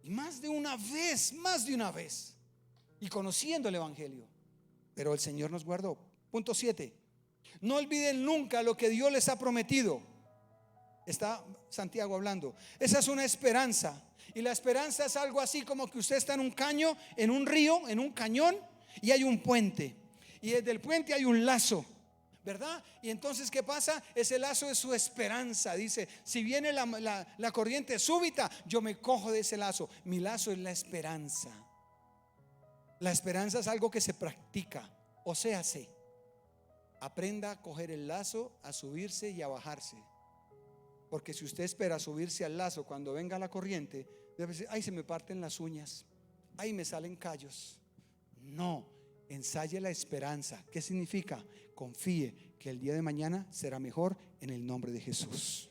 Y más de una vez. Y conociendo el evangelio. Pero el Señor nos guardó. Punto 7. No olviden nunca lo que Dios les ha prometido. Está Santiago hablando. Esa es una esperanza. Y la esperanza es algo así como que usted está en un caño, en un río, en un cañón, y hay un puente. Y desde el puente hay un lazo, ¿verdad? Y entonces, ¿qué pasa? Ese lazo es su esperanza. Dice, si viene la corriente súbita, yo me cojo de ese lazo. Mi lazo es la esperanza. La esperanza es algo que se practica. O sea, aprenda a coger el lazo, a subirse y a bajarse. Porque si usted espera subirse al lazo cuando venga la corriente, debe decir, ay, se me parten las uñas, ay, me salen callos. No, ensaye la esperanza. ¿Qué significa? Confíe que el día de mañana será mejor en el nombre de Jesús.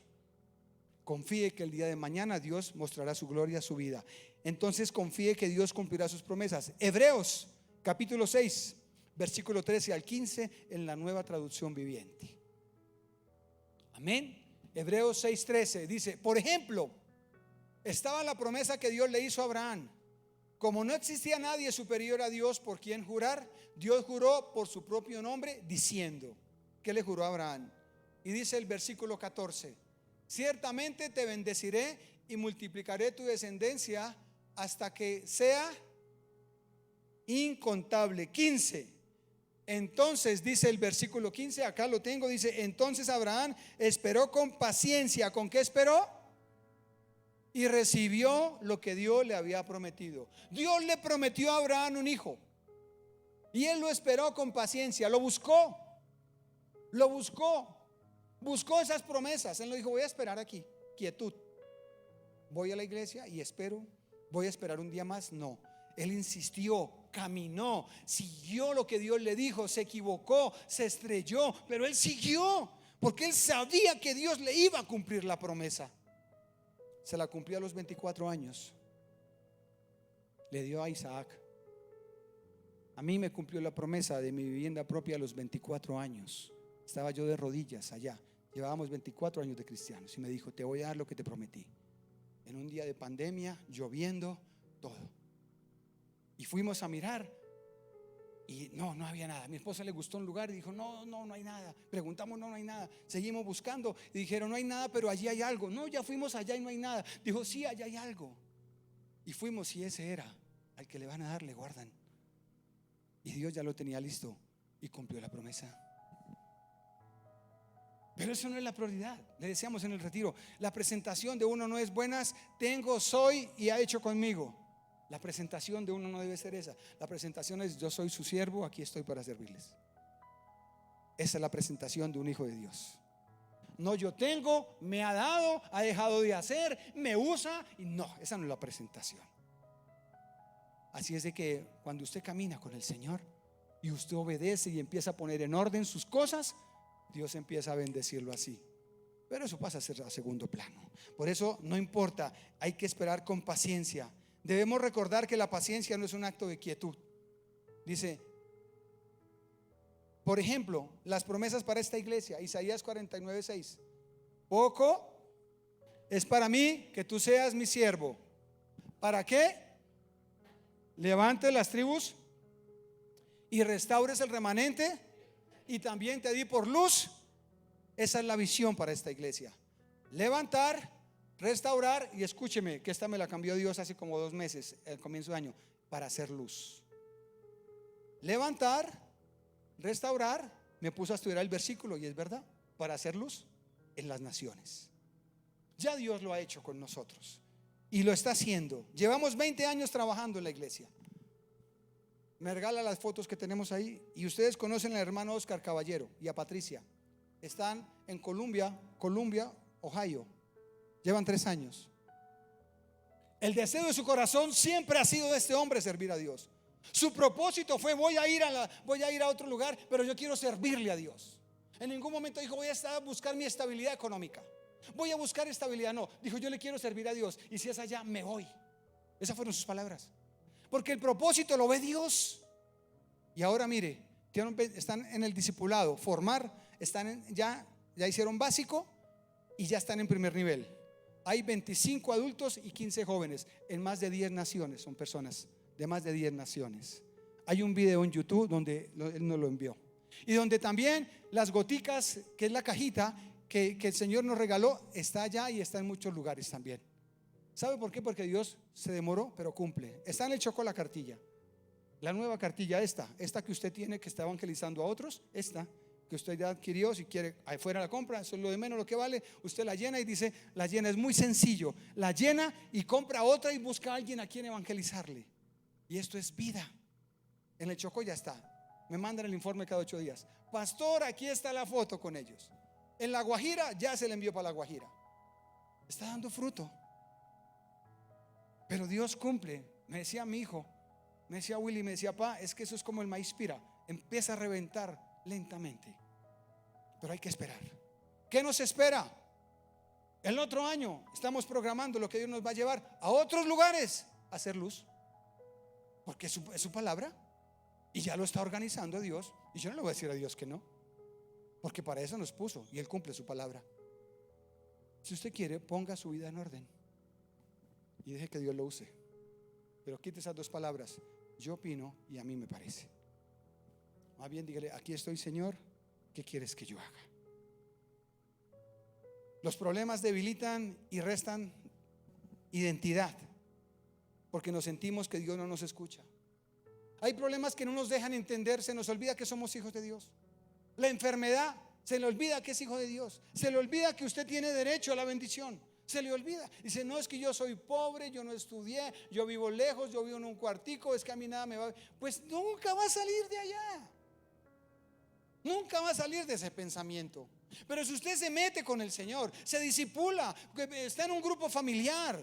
Confíe que el día de mañana Dios mostrará su gloria a su vida. Entonces confíe que Dios cumplirá sus promesas. Hebreos capítulo 6, versículo 13 al 15, en la Nueva Traducción Viviente. Amén. Hebreos 6:13 dice, por ejemplo, estaba la promesa que Dios le hizo a Abraham. Como no existía nadie superior a Dios por quien jurar, Dios juró por su propio nombre diciendo, ¿qué le juró a Abraham? Y dice el versículo 14: ciertamente te bendeciré y multiplicaré tu descendencia hasta que sea incontable. 15. Entonces dice el versículo 15, acá lo tengo, dice: entonces Abraham esperó con paciencia. ¿Con qué esperó? Y recibió lo que Dios le había prometido. Dios le prometió a Abraham un hijo, y él lo esperó con paciencia. Lo buscó, buscó esas promesas. Él no dijo: voy a esperar aquí, quietud, voy a la iglesia y espero, voy a esperar un día más. No, él insistió, caminó, siguió lo que Dios le dijo. Se equivocó, se estrelló, pero él siguió, porque él sabía que Dios le iba a cumplir la promesa. Se la cumplió a los 24 años. Le dio a Isaac. A mí me cumplió la promesa de mi vivienda propia a los 24 años. Estaba yo de rodillas allá. Llevábamos 24 años de cristianos, y me dijo: te voy a dar lo que te prometí. En un día de pandemia, lloviendo, todo. Y fuimos a mirar y no había nada. A mi esposa le gustó un lugar y dijo: no hay nada. Preguntamos: no hay nada. Seguimos buscando y dijeron: no hay nada, pero allí hay algo. No, ya fuimos allá y no hay nada. Dijo: sí, allá hay algo. Y fuimos, y ese era: al que le van a dar, le guardan. Y Dios ya lo tenía listo y cumplió la promesa. Pero eso no es la prioridad. Le decíamos en el retiro: la presentación de uno no es buenas, tengo, soy y ha hecho conmigo. La presentación de uno no debe ser esa. La presentación es: yo soy su siervo, aquí estoy para servirles. Esa es la presentación de un hijo de Dios. No, yo tengo, me ha dado, ha dejado de hacer, me usa. Y no, esa no es la presentación. Así es de que cuando usted camina con el Señor y usted obedece y empieza a poner en orden sus cosas, Dios empieza a bendecirlo así. Pero eso pasa a ser a segundo plano. Por eso no importa, hay que esperar con paciencia. Debemos recordar que la paciencia no es un acto de quietud. Dice, por ejemplo, las promesas para esta iglesia: Isaías 49:6. Poco es para mí que tú seas mi siervo. ¿Para qué? Levantes las tribus y restaures el remanente, y también te di por luz. Esa es la visión para esta iglesia: levantar, restaurar. Y escúcheme, que esta me la cambió Dios hace como 2 meses, al comienzo de año, para hacer luz. Levantar, restaurar. Me puso a estudiar el versículo y es verdad: para hacer luz en las naciones. Ya Dios lo ha hecho con nosotros y lo está haciendo. Llevamos 20 años trabajando en la iglesia. Me regala las fotos que tenemos ahí. Y ustedes conocen al hermano Oscar Caballero y a Patricia. Están en Columbia, Ohio. Llevan 3 años. El deseo de su corazón siempre ha sido de este hombre servir a Dios. Su propósito fue: voy a ir a otro lugar, pero yo quiero servirle a Dios. En ningún momento dijo: voy a buscar mi estabilidad económica, voy a buscar estabilidad. No, dijo: yo le quiero servir a Dios, y si es allá, me voy. Esas fueron sus palabras. Porque el propósito lo ve Dios. Y ahora mire, están en el discipulado, formar, ya hicieron básico y ya están en primer nivel. Hay 25 adultos y 15 jóvenes en más de 10 naciones. Son personas de más de 10 naciones. Hay un video en YouTube donde él nos lo envió, y donde también las goticas, que es la cajita que el Señor nos regaló, está allá y está en muchos lugares también. ¿Sabe por qué? Porque Dios se demoró, pero cumple. Está en el Chocó la cartilla, la nueva cartilla, esta que usted tiene, que está evangelizando a otros. Esta que usted ya adquirió, si quiere, ahí fuera la compra, eso es lo de menos lo que vale. Usted la llena y dice: la llena. Es muy sencillo, la llena y compra otra y busca a alguien a quien evangelizarle. Y esto es vida. En el Chocó ya está. Me mandan el informe cada 8 días. Pastor, aquí está la foto con ellos. En La Guajira ya se le envió para La Guajira. Está dando fruto. Pero Dios cumple. Me decía mi hijo, me decía Willy, me decía: pa, es que eso es como el maíz pira, empieza a reventar lentamente, pero hay que esperar. ¿Qué nos espera? El otro año estamos programando lo que Dios nos va a llevar a otros lugares a hacer luz, porque es su palabra, y ya lo está organizando Dios. Y yo no le voy a decir a Dios que no, porque para eso nos puso y Él cumple su palabra. Si usted quiere, ponga su vida en orden y deje que Dios lo use. Pero quite esas 2 palabras: yo opino y a mí me parece. Más bien dígale: aquí estoy, Señor, ¿qué quieres que yo haga? Los problemas debilitan y restan identidad, porque nos sentimos que Dios no nos escucha. Hay problemas que no nos dejan entender, se nos olvida que somos hijos de Dios. La enfermedad, se le olvida que es hijo de Dios. Se le olvida que usted tiene derecho a la bendición. Se le olvida. Dice, no, es que yo soy pobre, yo no estudié, yo vivo lejos, yo vivo en un cuartico, es que a mí nada me va. Pues nunca va a salir de allá. Nunca va a salir de ese pensamiento. Pero si usted se mete con el Señor, se discipula, está en un grupo familiar,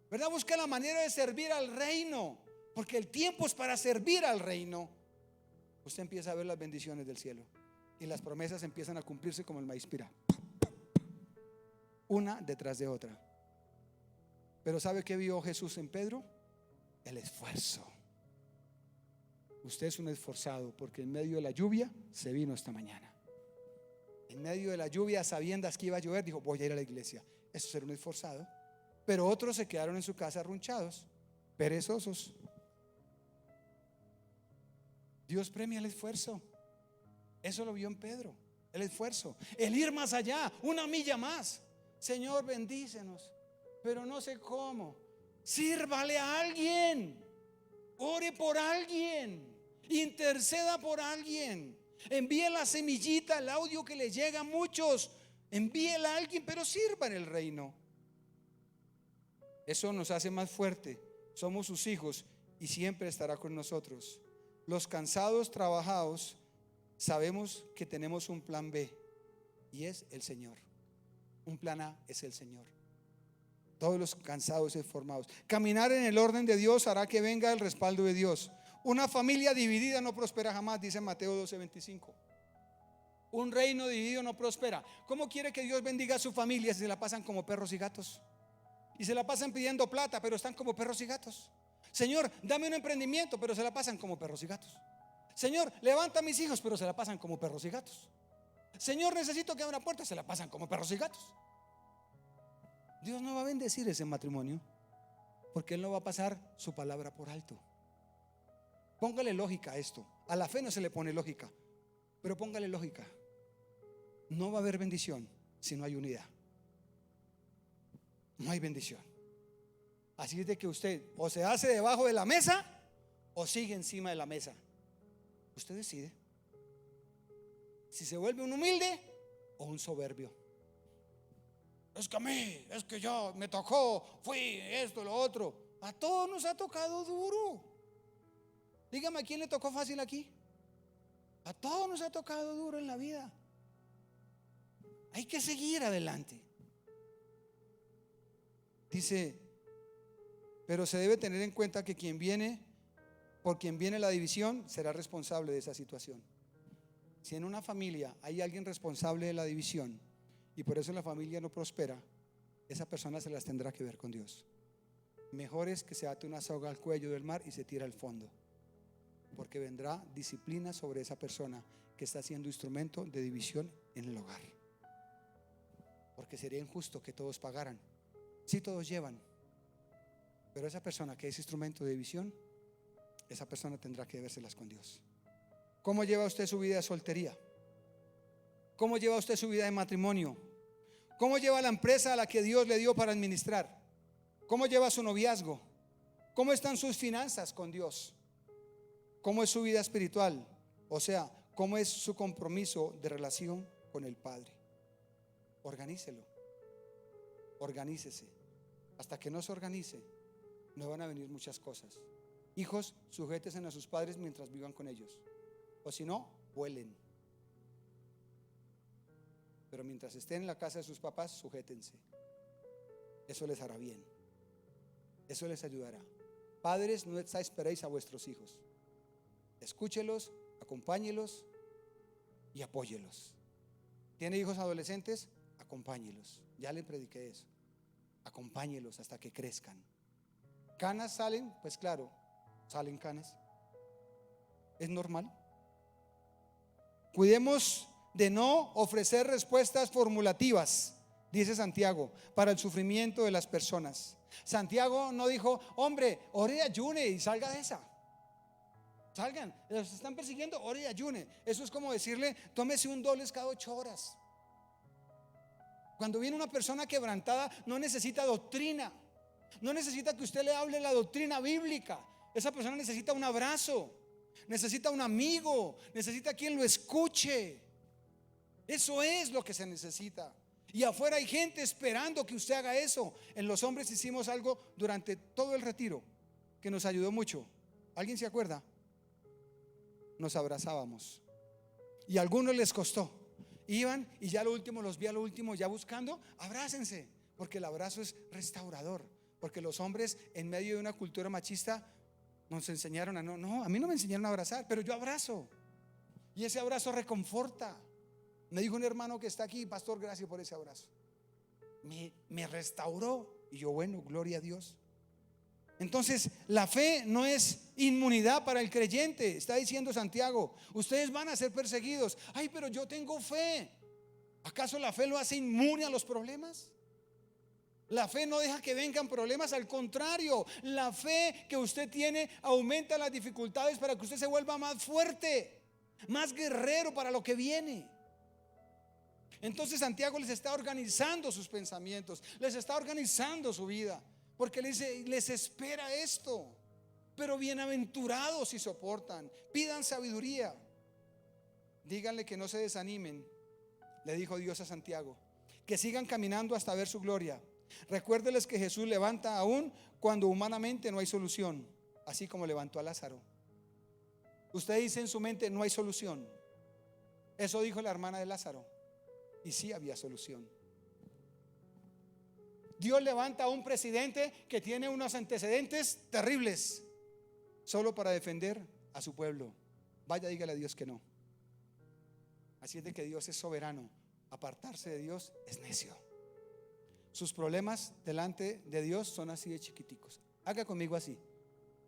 ¿verdad? Busca la manera de servir al reino, porque el tiempo es para servir al reino. Usted empieza a ver las bendiciones del cielo y las promesas empiezan a cumplirse como el maíz pira, una detrás de otra. Pero ¿sabe qué vio Jesús en Pedro? El esfuerzo. Usted es un esforzado, porque en medio de la lluvia se vino esta mañana. En medio de la lluvia, sabiendas que iba a llover, dijo, voy a ir a la iglesia. Eso es ser un esforzado. Pero otros se quedaron en su casa arrunchados, perezosos. Dios premia el esfuerzo. Eso lo vio en Pedro, el esfuerzo, el ir más allá, una milla más. Señor, bendícenos, pero no sé cómo. Sírvale a alguien, ore por alguien, interceda por alguien, envíe la semillita, el audio que le llega a muchos, envíela a alguien, pero sirva en el reino. Eso nos hace más fuerte. Somos sus hijos y siempre estará con nosotros. Los cansados, trabajados, sabemos que tenemos un plan B y es el Señor. Un plan A es el Señor. Todos los cansados y formados. Caminar en el orden de Dios hará que venga el respaldo de Dios. Una familia dividida no prospera jamás, dice Mateo 12:25. Un reino dividido no prospera. ¿Cómo quiere que Dios bendiga a su familia si se la pasan como perros y gatos? Y se la pasan pidiendo plata, pero están como perros y gatos. Señor, dame un emprendimiento, pero se la pasan como perros y gatos. Señor, levanta a mis hijos, pero se la pasan como perros y gatos. Señor, necesito que abra una puerta, se la pasan como perros y gatos. Dios no va a bendecir ese matrimonio, porque Él no va a pasar su palabra por alto. Póngale lógica a esto. A la fe no se le pone lógica, pero póngale lógica. No va a haber bendición si no hay unidad. No hay bendición. Así es de que usted o se hace debajo de la mesa o sigue encima de la mesa. Usted decide si se vuelve un humilde o un soberbio. Es que a mí, es que yo me tocó, fui esto, lo otro. A todos nos ha tocado duro. Dígame, ¿a quién le tocó fácil aquí? A todos nos ha tocado duro en la vida. Hay que seguir adelante. Dice, pero se debe tener en cuenta que por quien viene la división, será responsable de esa situación. Si en una familia hay alguien responsable de la división y por eso la familia no prospera, esa persona se las tendrá que ver con Dios. Mejor es que se ate una soga al cuello del mar y se tire al fondo, porque vendrá disciplina sobre esa persona que está siendo instrumento de división en el hogar. Porque sería injusto que todos pagaran. Sí, todos llevan, pero esa persona que es instrumento de división, esa persona tendrá que vérselas con Dios. ¿Cómo lleva usted su vida de soltería? ¿Cómo lleva usted su vida de matrimonio? ¿Cómo lleva la empresa a la que Dios le dio para administrar? ¿Cómo lleva su noviazgo? ¿Cómo están sus finanzas con Dios? ¿Cómo es su vida espiritual? O sea, ¿cómo es su compromiso de relación con el Padre? Organícelo. Organícese. Hasta que no se organice, no van a venir muchas cosas. Hijos, sujétense a sus padres mientras vivan con ellos, o si no, vuelen. Pero mientras estén en la casa de sus papás, sujétense. Eso les hará bien. Eso les ayudará. Padres, no esperéis a vuestros hijos. Escúchelos, acompáñelos y apóyelos. ¿Tiene hijos adolescentes? Acompáñelos. Ya le prediqué eso. Acompáñelos hasta que crezcan. ¿Canas salen? Pues claro, salen canas. Es normal. Cuidemos de no ofrecer respuestas formulativas, dice Santiago, para el sufrimiento de las personas. Santiago no dijo, hombre, ore y ayune y salga de esa. Salgan, los están persiguiendo, ore y ayune. Eso es como decirle, tómese un Doles cada 8 horas. Cuando viene una persona quebrantada, no necesita doctrina, no necesita que usted le hable la doctrina bíblica. Esa persona necesita un abrazo, necesita un amigo, necesita quien lo escuche. Eso es lo que se necesita. Y afuera hay gente esperando que usted haga eso. En los hombres hicimos algo durante todo el retiro que nos ayudó mucho. ¿Alguien se acuerda? Nos abrazábamos. Y a algunos les costó. Iban y ya lo último, los vi a lo último ya buscando. Abrácense, porque el abrazo es restaurador. Porque los hombres en medio de una cultura machista nos enseñaron a no, a mí no me enseñaron a abrazar, pero yo abrazo. Y ese abrazo reconforta. Me dijo un hermano que está aquí: pastor, gracias por ese abrazo. Me restauró. Y yo, bueno, gloria a Dios. Entonces, la fe no es inmunidad para el creyente. Está diciendo Santiago: ustedes van a ser perseguidos. Ay, pero yo tengo fe. ¿Acaso la fe lo hace inmune a los problemas? La fe no deja que vengan problemas, al contrario, la fe que usted tiene aumenta las dificultades para que usted se vuelva más fuerte, más guerrero para lo que viene. Entonces Santiago les está organizando sus pensamientos, les está organizando su vida, porque les espera esto. Pero bienaventurados si soportan, pidan sabiduría, díganle que no se desanimen, le dijo Dios a Santiago, que sigan caminando hasta ver su gloria. Recuérdeles que Jesús levanta aún cuando humanamente no hay solución, así como levantó a Lázaro. Usted dice en su mente: no hay solución. Eso dijo la hermana de Lázaro, y sí había solución. Dios levanta a un presidente que tiene unos antecedentes terribles, solo para defender a su pueblo. Vaya, dígale a Dios que no. Así es de que Dios es soberano. Apartarse de Dios es necio. Sus problemas delante de Dios son así de chiquiticos. Haga conmigo así.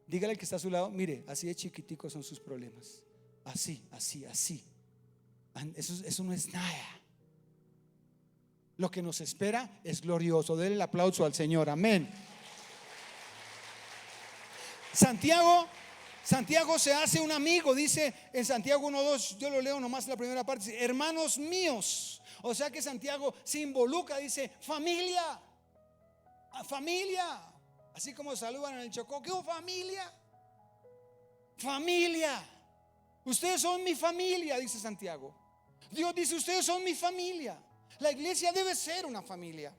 Dígale al que está a su lado: mire, así de chiquiticos son sus problemas. Así, así, así. Eso no es nada. Lo que nos espera es glorioso. Denle el aplauso al Señor, amén. Santiago se hace un amigo, dice en Santiago 1:2, yo lo leo nomás la primera parte, dice: hermanos míos. O sea que Santiago se involucra, dice: familia, familia. Así como saludan en el Chocó: ¿qué hubo, familia? Familia. Ustedes son mi familia, dice Santiago. Dios dice: ustedes son mi familia. La iglesia debe ser una familia.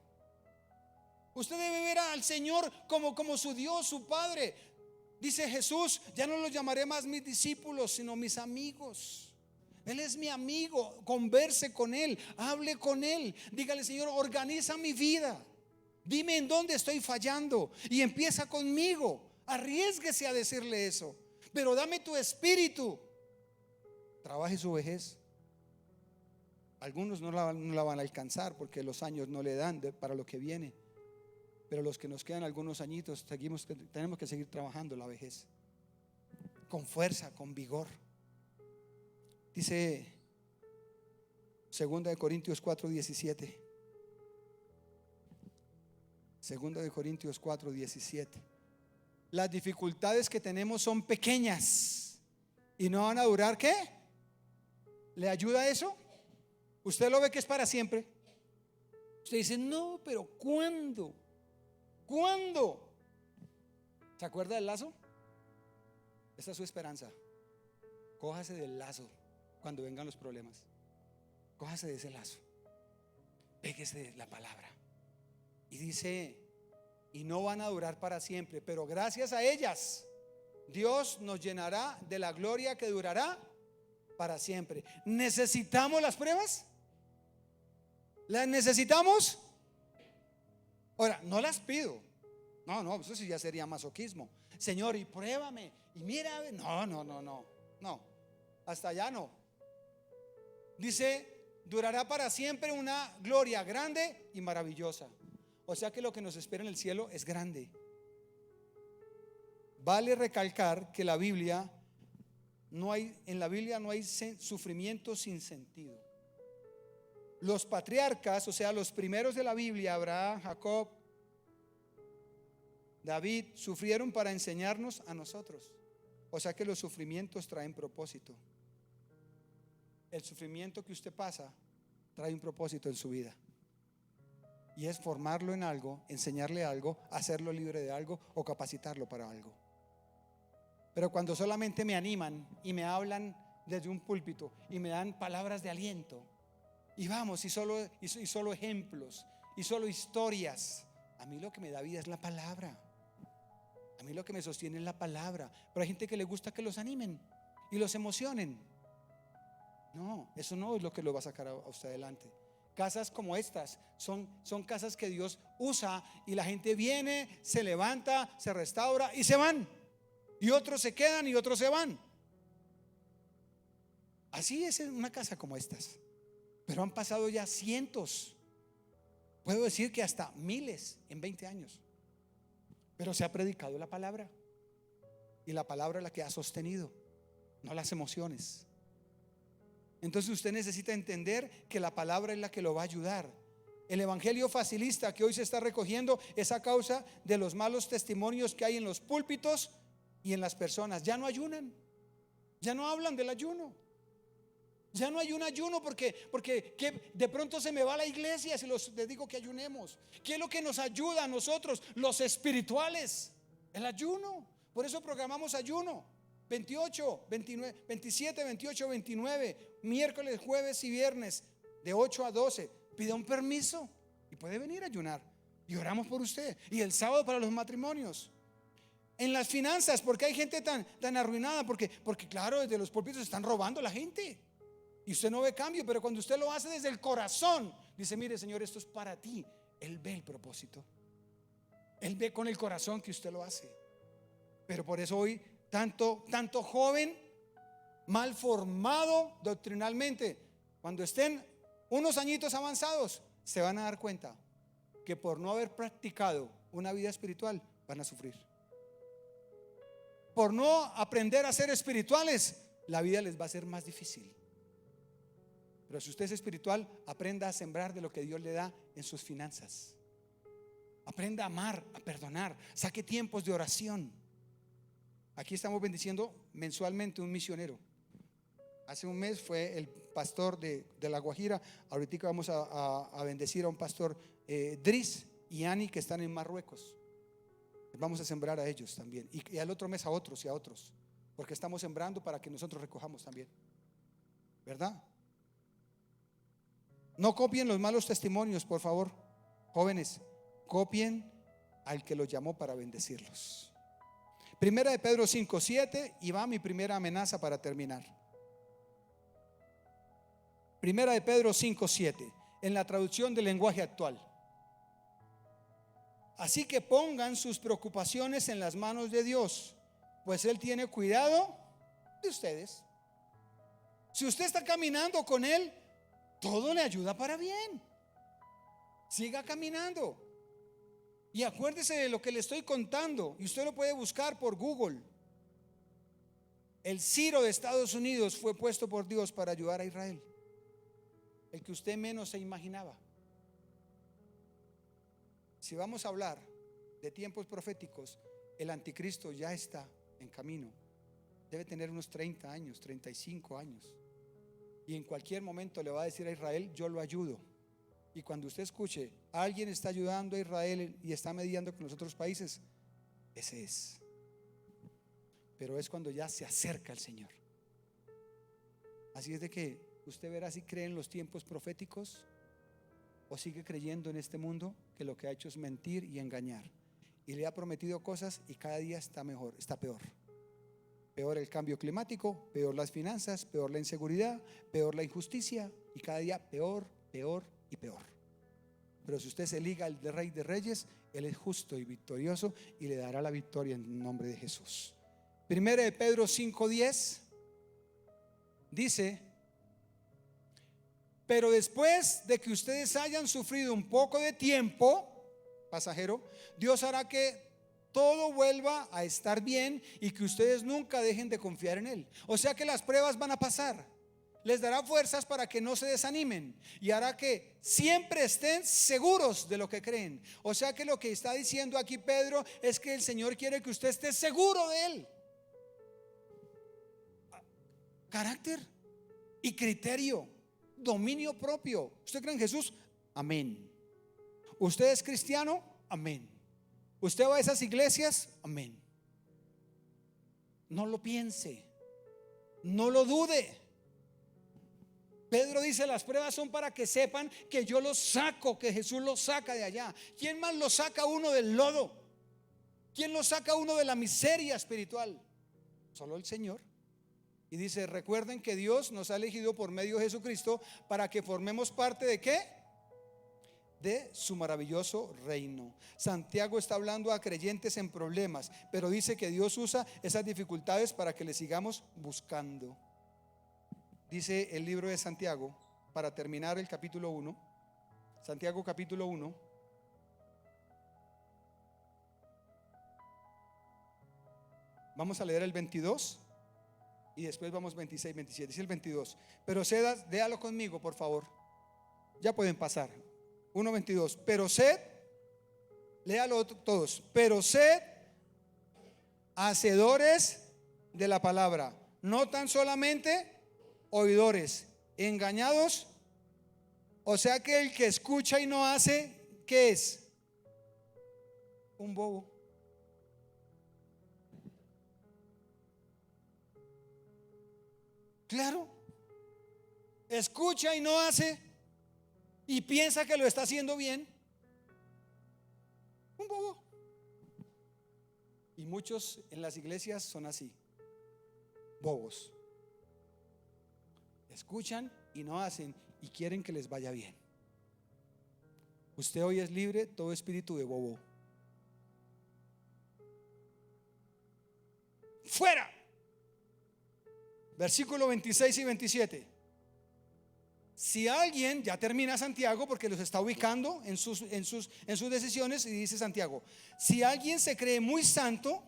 Usted debe ver al Señor como su Dios, su Padre. Dice Jesús: ya no los llamaré más mis discípulos, sino mis amigos. Él es mi amigo, converse con Él, hable con Él. Dígale: Señor, organiza mi vida, dime en dónde estoy fallando, y empieza conmigo. Arriésguese a decirle eso. Pero dame tu espíritu. Trabaje su vejez. Algunos no la van a alcanzar porque los años no le dan para lo que viene. Pero los que nos quedan algunos añitos, tenemos que seguir trabajando la vejez con fuerza, con vigor. Dice 2 Corintios 4:17. 2 Corintios 4:17. Las dificultades que tenemos son pequeñas y no van a durar. ¿Qué? ¿Le ayuda eso? Usted lo ve que es para siempre. Usted dice: no, pero ¿cuándo? ¿Cuándo? ¿Se acuerda del lazo? Esa es su esperanza. Cójase del lazo cuando vengan los problemas. Cójase de ese lazo. Péguese de la palabra. Y dice: y no van a durar para siempre, pero gracias a ellas Dios nos llenará de la gloria que durará para siempre. ¿Necesitamos las pruebas? ¿Las necesitamos? Ahora, no las pido. No, eso sí ya sería masoquismo. Señor, y pruébame, y mira. No, hasta allá no. Dice: durará para siempre una gloria grande y maravillosa. O sea que lo que nos espera en el cielo es grande. Vale recalcar que en la Biblia no hay sufrimiento sin sentido. Los patriarcas, o sea, los primeros de la Biblia, Abraham, Jacob, David, sufrieron para enseñarnos a nosotros. O sea que los sufrimientos traen propósito. El sufrimiento que usted pasa trae un propósito en su vida. y es formarlo en algo, enseñarle algo, hacerlo libre de algo o capacitarlo para algo. Pero cuando solamente me animan y me hablan desde un púlpito y me dan palabras de aliento y vamos, y solo ejemplos y solo historias, a mí lo que me da vida es la palabra. A mí lo que me sostiene es la palabra. Pero hay gente que le gusta que los animen y los emocionen. No, eso no es lo que lo va a sacar a usted adelante. Casas como estas son casas que Dios usa y la gente viene, se levanta, se restaura y se van. Y otros se quedan y otros se van. Así es en una casa como estas. Pero han pasado ya cientos, puedo decir que hasta miles en 20 años. Pero se ha predicado la palabra. Y la palabra es la que ha sostenido, no las emociones. Entonces usted necesita entender que la palabra es la que lo va a ayudar. El evangelio facilista que hoy se está recogiendo es a causa de los malos testimonios que hay en los púlpitos y en las personas. Ya no ayunan, ya no hablan del ayuno. Ya no hay un ayuno porque de pronto se me va la iglesia si les digo que ayunemos. ¿Qué es lo que nos ayuda a nosotros, los espirituales? El ayuno. Por eso programamos ayuno 28, 29, 27, 28, 29, miércoles, jueves y viernes de 8 a 12. Pida un permiso y puede venir a ayunar y oramos por usted. Y el sábado para los matrimonios. En las finanzas, porque hay gente tan arruinada, porque claro, desde los púlpitos están robando a la gente y usted no ve cambio. Pero cuando usted lo hace desde el corazón, dice: mire, Señor, esto es para ti. Él ve el propósito, Él ve con el corazón que usted lo hace. Pero por eso hoy tanto joven mal formado doctrinalmente, cuando estén unos añitos avanzados, se van a dar cuenta que por no haber practicado una vida espiritual van a sufrir. Por no aprender a ser espirituales, la vida les va a ser más difícil. Pero si usted es espiritual, aprenda a sembrar de lo que Dios le da en sus finanzas. Aprenda a amar, a perdonar. Saque tiempos de oración. Aquí estamos bendiciendo mensualmente un misionero. Hace un mes fue el pastor de La Guajira. Ahorita vamos a bendecir a un pastor, Dris y Ani, que están en Marruecos. Vamos a sembrar a ellos también. Y al otro mes a otros y a otros. Porque estamos sembrando para que nosotros recojamos también. ¿Verdad? No copien los malos testimonios, por favor. Jóvenes, copien al que los llamó para bendecirlos. Primera de Pedro 5:7, y va mi primera amenaza para terminar. Primera de Pedro 5:7, en la traducción del lenguaje actual. Así que pongan sus preocupaciones en las manos de Dios, pues Él tiene cuidado de ustedes. Si usted está caminando con Él, todo le ayuda para bien. Siga caminando. Y acuérdese de lo que le estoy contando, y usted lo puede buscar por Google. El Ciro de Estados Unidos fue puesto por Dios para ayudar a Israel, el que usted menos se imaginaba. Si vamos a hablar de tiempos proféticos, el anticristo ya está en camino. Debe tener unos 30 años, 35 años. Y en cualquier momento le va a decir a Israel: yo lo ayudo. Y cuando usted escuche: alguien está ayudando a Israel y está mediando con los otros países, ese es. Pero es cuando ya se acerca el Señor. Así es de que usted verá si cree en los tiempos proféticos o sigue creyendo en este mundo que lo que ha hecho es mentir y engañar. Y le ha prometido cosas y cada día está mejor, está peor. Peor el cambio climático, peor las finanzas, peor la inseguridad, peor la injusticia, y cada día peor, peor y peor. Pero si usted se liga al Rey de Reyes, Él es justo y victorioso y le dará la victoria en nombre de Jesús. Primera de Pedro 5:10 dice: pero después de que ustedes hayan sufrido un poco de tiempo pasajero, Dios hará que todo vuelva a estar bien y que ustedes nunca dejen de confiar en Él. O sea que las pruebas van a pasar. Les dará fuerzas para que no se desanimen y hará que siempre estén seguros de lo que creen. O sea que lo que está diciendo aquí Pedro es que el Señor quiere que usted esté seguro de Él. Carácter y criterio, dominio propio. ¿Usted cree en Jesús? Amén. ¿Usted es cristiano? Amén. ¿Usted va a esas iglesias? Amén. No lo piense, no lo dude. Pedro dice: las pruebas son para que sepan que yo los saco, que Jesús los saca de allá. ¿Quién más lo saca a uno del lodo? ¿Quién lo saca a uno de la miseria espiritual? Solo el Señor. Y dice: recuerden que Dios nos ha elegido por medio de Jesucristo para que formemos parte ¿de qué? De su maravilloso reino. Santiago está hablando a creyentes en problemas, pero dice que Dios usa esas dificultades para que le sigamos buscando. Dice el libro de Santiago, para terminar el capítulo 1, Santiago capítulo 1, vamos a leer el 22 y después vamos 26, 27. Dice el 22: pero sed, léalo conmigo por favor, ya pueden pasar. 1:22. Pero sed, léalo todos, pero sed hacedores de la palabra, no tan solamente oidores, engañados. O sea que el que escucha y no hace, ¿qué es? Un bobo. Claro, escucha y no hace y piensa que lo está haciendo bien. Un bobo. Y muchos en las iglesias son así, bobos. Escuchan y no hacen y quieren que les vaya bien. Usted hoy es libre de todo espíritu de bobo. Fuera. Versículo 26 y 27. Si alguien, ya termina Santiago porque los está ubicando en sus decisiones, y dice Santiago: si alguien se cree muy santo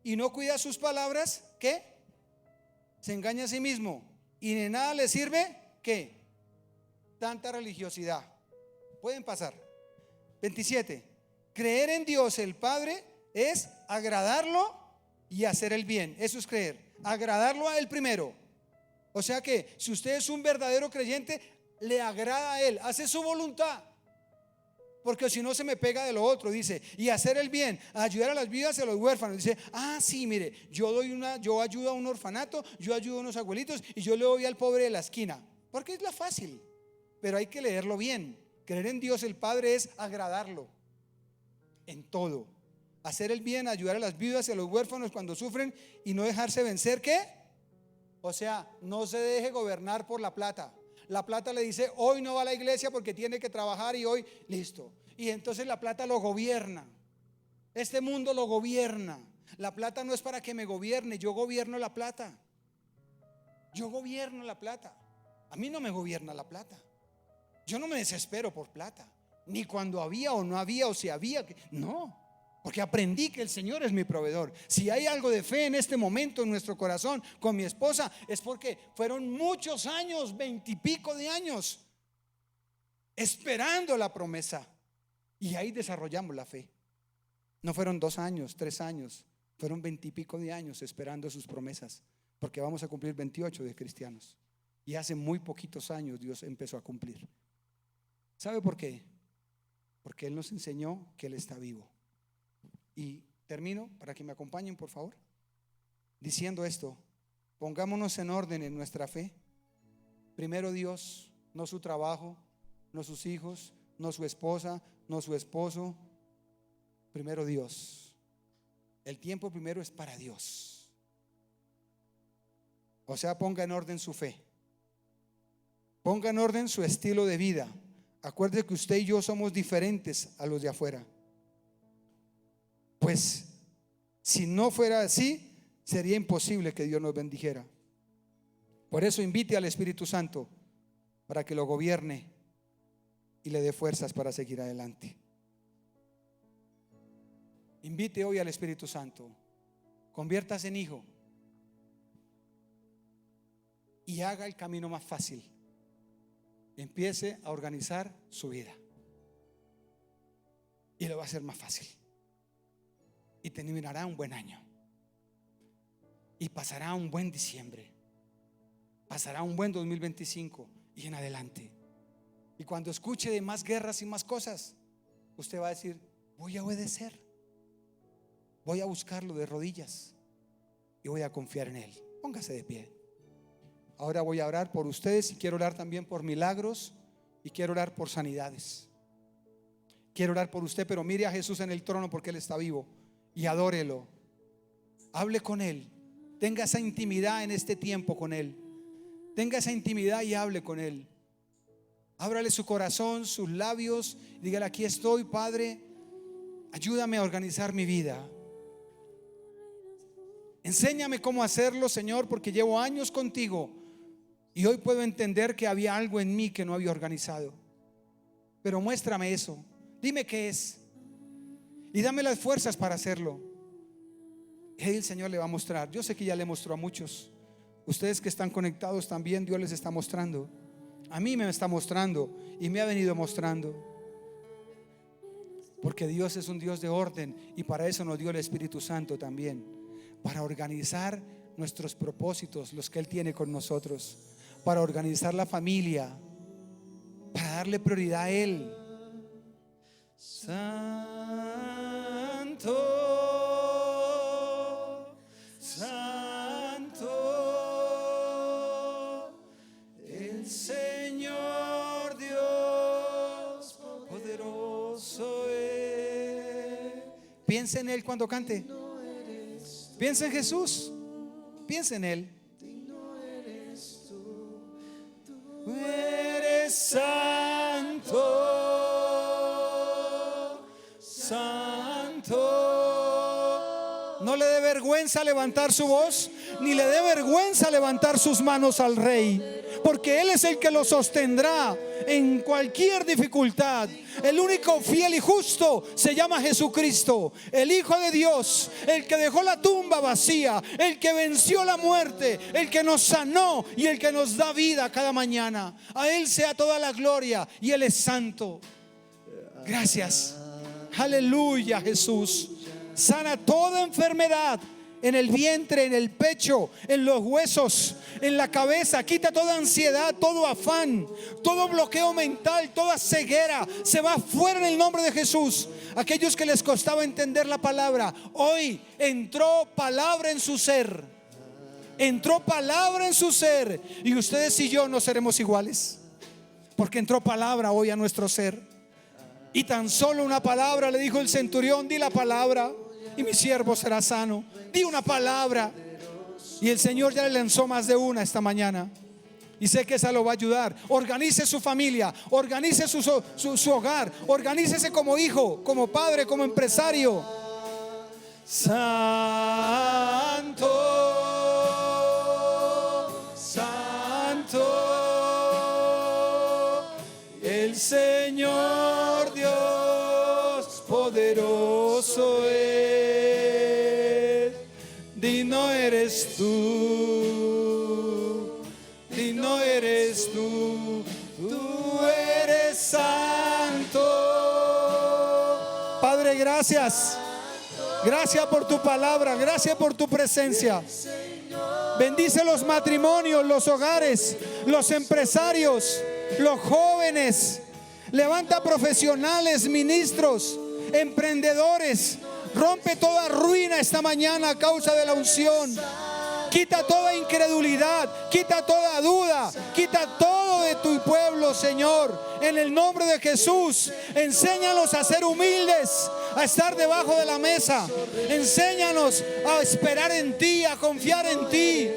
y no cuida sus palabras, ¿qué? Se engaña a sí mismo y de nada le sirve, ¿qué? Tanta religiosidad. Pueden pasar. 27. Creer en Dios el Padre es agradarlo y hacer el bien. Eso es creer, agradarlo a Él primero. O sea que si usted es un verdadero creyente, le agrada a Él, hace su voluntad, porque si no se me pega de lo otro. Dice: y hacer el bien, ayudar a las viudas y a los huérfanos. Dice: ah, sí, mire, yo ayudo a un orfanato, yo ayudo a unos abuelitos y yo le doy al pobre de la esquina, porque es la fácil. Pero hay que leerlo bien. Creer en Dios el Padre es agradarlo en todo, hacer el bien, ayudar a las viudas y a los huérfanos cuando sufren y no dejarse vencer, ¿qué? O sea, no se deje gobernar por la plata. La plata le dice: hoy no va a la iglesia porque tiene que trabajar y hoy, listo. Y entonces la plata lo gobierna. Este mundo lo gobierna. La plata no es para que me gobierne, yo gobierno la plata. Yo gobierno la plata. A mí no me gobierna la plata. Yo no me desespero por plata, ni cuando había o no había, o si había, no. Porque aprendí que el Señor es mi proveedor. Si hay algo de fe en este momento en nuestro corazón con mi esposa, es porque fueron muchos años, 20 y pico de años, esperando la promesa. Y ahí desarrollamos la fe. No fueron 2 años, 3 años, fueron 20 y pico de años esperando sus promesas. Porque vamos a cumplir 28 de cristianos. Y hace muy poquitos años Dios empezó a cumplir. ¿Sabe por qué? Porque Él nos enseñó que Él está vivo. Y termino para que me acompañen, por favor, diciendo esto: pongámonos en orden en nuestra fe. Primero Dios, no su trabajo, no sus hijos, no su esposa, no su esposo. Primero Dios. El tiempo primero es para Dios. O sea, ponga en orden su fe, ponga en orden su estilo de vida. Acuérdese que usted y yo somos diferentes a los de afuera. Pues si no fuera así, sería imposible que Dios nos bendijera. Por eso invite al Espíritu Santo para que lo gobierne y le dé fuerzas para seguir adelante. Invite hoy al Espíritu Santo. Conviértase en hijo y haga el camino más fácil. Empiece a organizar su vida y lo va a hacer más fácil. Y terminará un buen año. Y pasará un buen diciembre. Pasará un buen 2025 y en adelante. Y cuando escuche de más guerras y más cosas, usted va a decir: voy a obedecer, voy a buscarlo de rodillas y voy a confiar en Él. Póngase de pie. Ahora voy a orar por ustedes y quiero orar también por milagros y quiero orar por sanidades. Quiero orar por usted, pero mire a Jesús en el trono porque Él está vivo y adórelo. Hable con Él. Tenga esa intimidad en este tiempo con Él. Tenga esa intimidad y hable con Él. Ábrale su corazón, sus labios. Dígale: aquí estoy, Padre. Ayúdame a organizar mi vida. Enséñame cómo hacerlo, Señor, porque llevo años contigo y hoy puedo entender que había algo en mí que no había organizado. Pero muéstrame eso. Dime qué es y dame las fuerzas para hacerlo. El Señor le va a mostrar. Yo sé que ya le mostró a muchos. Ustedes que están conectados también, Dios les está mostrando. A mí me está mostrando y me ha venido mostrando. Porque Dios es un Dios de orden y para eso nos dio el Espíritu Santo también, para organizar nuestros propósitos, los que Él tiene con nosotros, para organizar la familia, para darle prioridad a Él. Santo, Santo, el Señor Dios poderoso es. Piensa en Él cuando cante. Piensa en Jesús. Piensa en Él. Tú eres santo, santo. No le dé vergüenza levantar su voz, ni le dé vergüenza levantar sus manos al Rey, porque Él es el que lo sostendrá en cualquier dificultad. El único fiel y justo se llama Jesucristo, el Hijo de Dios, el que dejó la tumba vacía, el que venció la muerte, el que nos sanó y el que nos da vida cada mañana. A Él sea toda la gloria y Él es santo. Gracias. Aleluya, Jesús. Sana toda enfermedad en el vientre, en el pecho, en los huesos, en la cabeza. Quita toda ansiedad, todo afán, todo bloqueo mental, toda ceguera. Se va fuera en el nombre de Jesús. Aquellos que les costaba entender la palabra, hoy entró palabra en su ser. Entró palabra en su ser. Y ustedes y yo no seremos iguales, porque entró palabra hoy a nuestro ser. Y tan solo una palabra le dijo el centurión: di la palabra y mi siervo será sano. Di una palabra. Y el Señor ya le lanzó más de una esta mañana. Y sé que esa lo va a ayudar. Organice su familia, organice su hogar, organícese como hijo, como padre, como empresario. Santo, santo, el Señor Dios poderoso es. Digno eres tú, digno eres tú, tú eres santo. Padre, gracias. Gracias por tu palabra, gracias por tu presencia. Bendice los matrimonios, los hogares, los empresarios, los jóvenes. Levanta profesionales, ministros, emprendedores. Rompe toda ruina esta mañana a causa de la unción. Quita toda incredulidad, quita toda duda, quita todo de tu pueblo, Señor. En el nombre de Jesús, enséñanos a ser humildes, a estar debajo de la mesa. Enséñanos a esperar en ti, a confiar en ti.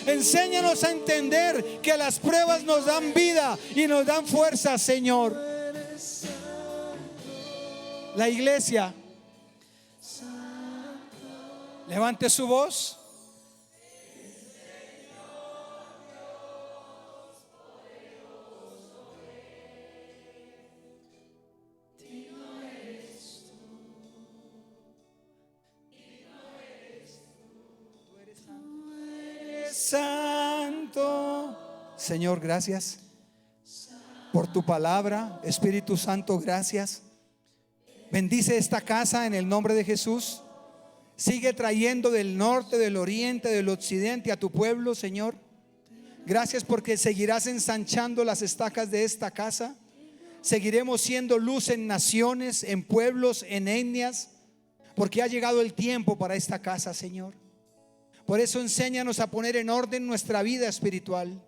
Enséñanos a entender que las pruebas nos dan vida y nos dan fuerza, Señor. La iglesia, levante su voz. Santo. Señor, gracias por tu palabra. Espíritu Santo, gracias. Bendice esta casa en el nombre de Jesús. Sigue trayendo del norte, del oriente, del occidente a tu pueblo, Señor. Gracias porque seguirás ensanchando las estacas de esta casa. Seguiremos siendo luz en naciones, en pueblos, en etnias, porque ha llegado el tiempo para esta casa, Señor. Por eso enséñanos a poner en orden nuestra vida espiritual.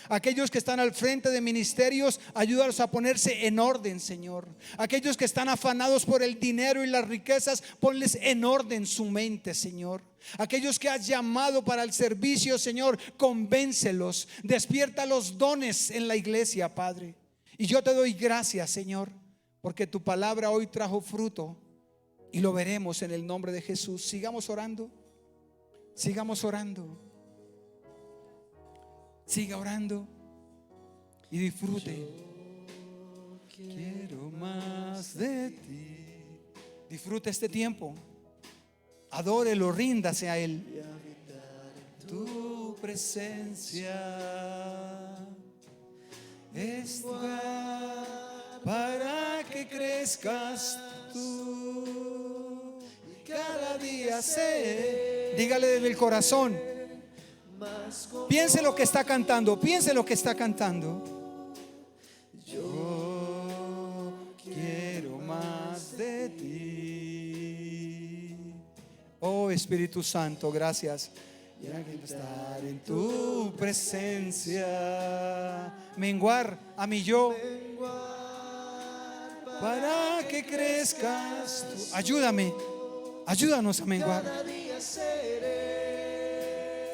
Aquellos que están al frente de ministerios, ayúdalos a ponerse en orden, Señor. Aquellos que están afanados por el dinero y las riquezas, ponles en orden su mente, Señor. Aquellos que has llamado para el servicio, Señor, convéncelos, despierta los dones en la iglesia, Padre. Y yo te doy gracias, Señor, porque tu palabra hoy trajo fruto y lo veremos en el nombre de Jesús. Sigamos orando, sigamos orando. Siga orando y disfrute. Quiero más de ti. Disfrute este tiempo. Adórelo, ríndase a Él. Tu presencia es lugar para que crezcas tú. Cada día sé. Dígale desde el corazón. Piense lo que está cantando, piense lo que está cantando. Yo quiero más de ti. Oh Espíritu Santo, gracias. Estar en tu presencia. Menguar a mi yo para que crezcas tú. Ayúdame, ayúdanos a menguar.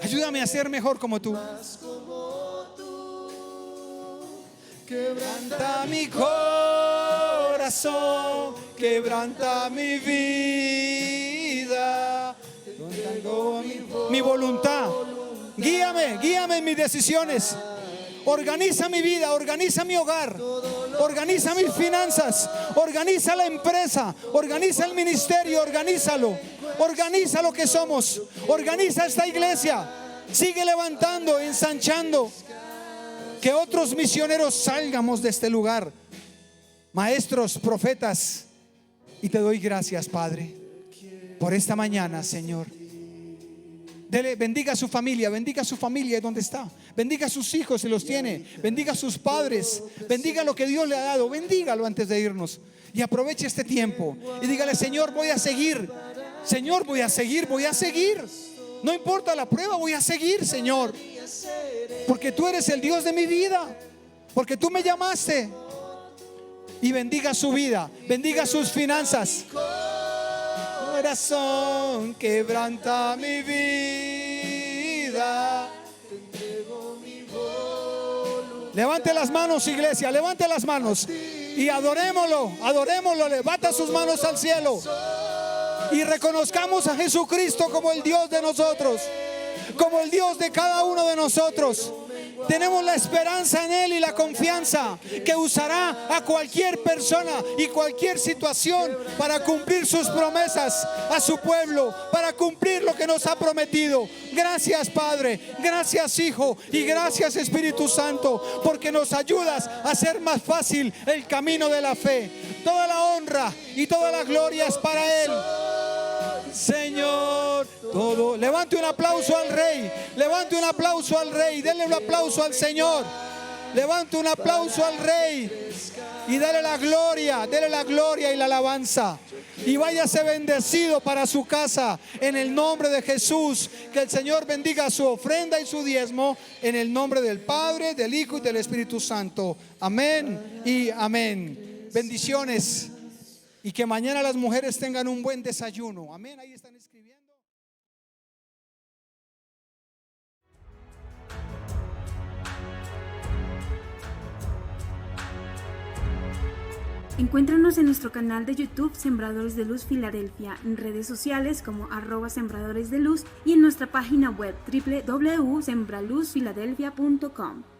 Ayúdame a ser mejor como tú. Quebranta mi corazón, quebranta mi vida. Mi voluntad. Guíame, guíame en mis decisiones. Organiza mi vida, organiza mi hogar, organiza mis finanzas, organiza la empresa, organiza el ministerio, organízalo, organiza lo que somos, organiza esta iglesia. Sigue levantando, ensanchando. Que otros misioneros salgamos de este lugar, maestros, profetas. Y te doy gracias, Padre, por esta mañana, Señor. Bendiga a su familia, bendiga a su familia donde está, bendiga a sus hijos si los tiene, bendiga a sus padres, bendiga lo que Dios le ha dado, bendígalo antes de irnos. Y aproveche este tiempo y dígale: Señor, voy a seguir. Señor, voy a seguir, voy a seguir. No importa la prueba, voy a seguir, Señor, porque tú eres el Dios de mi vida, porque tú me llamaste. Y bendiga su vida, bendiga sus finanzas. Corazón, quebranta mi vida. Levante las manos, iglesia, levante las manos y adorémoslo, adorémoslo. Levanta sus manos al cielo y reconozcamos a Jesucristo como el Dios de nosotros, como el Dios de cada uno de nosotros. Tenemos la esperanza en Él y la confianza que usará a cualquier persona y cualquier situación para cumplir sus promesas a su pueblo, para cumplir lo que nos ha prometido. Gracias, Padre, gracias, Hijo, y gracias, Espíritu Santo, porque nos ayudas a hacer más fácil el camino de la fe. Toda la honra y toda la gloria es para Él, Señor. Todo. Levante un aplauso al Rey. Levante un aplauso al Rey. Denle un aplauso al Señor. Levante un aplauso al Rey y dale la gloria y la alabanza. Y váyase bendecido para su casa en el nombre de Jesús. Que el Señor bendiga su ofrenda y su diezmo en el nombre del Padre, del Hijo y del Espíritu Santo. Amén y amén. Bendiciones. Y que mañana las mujeres tengan un buen desayuno. Amén. Ahí están escribiendo. Encuéntranos en nuestro canal de YouTube Sembradores de Luz Filadelfia, en redes sociales como @Sembradores de Luz y en nuestra página web www.sembraluzfiladelfia.com.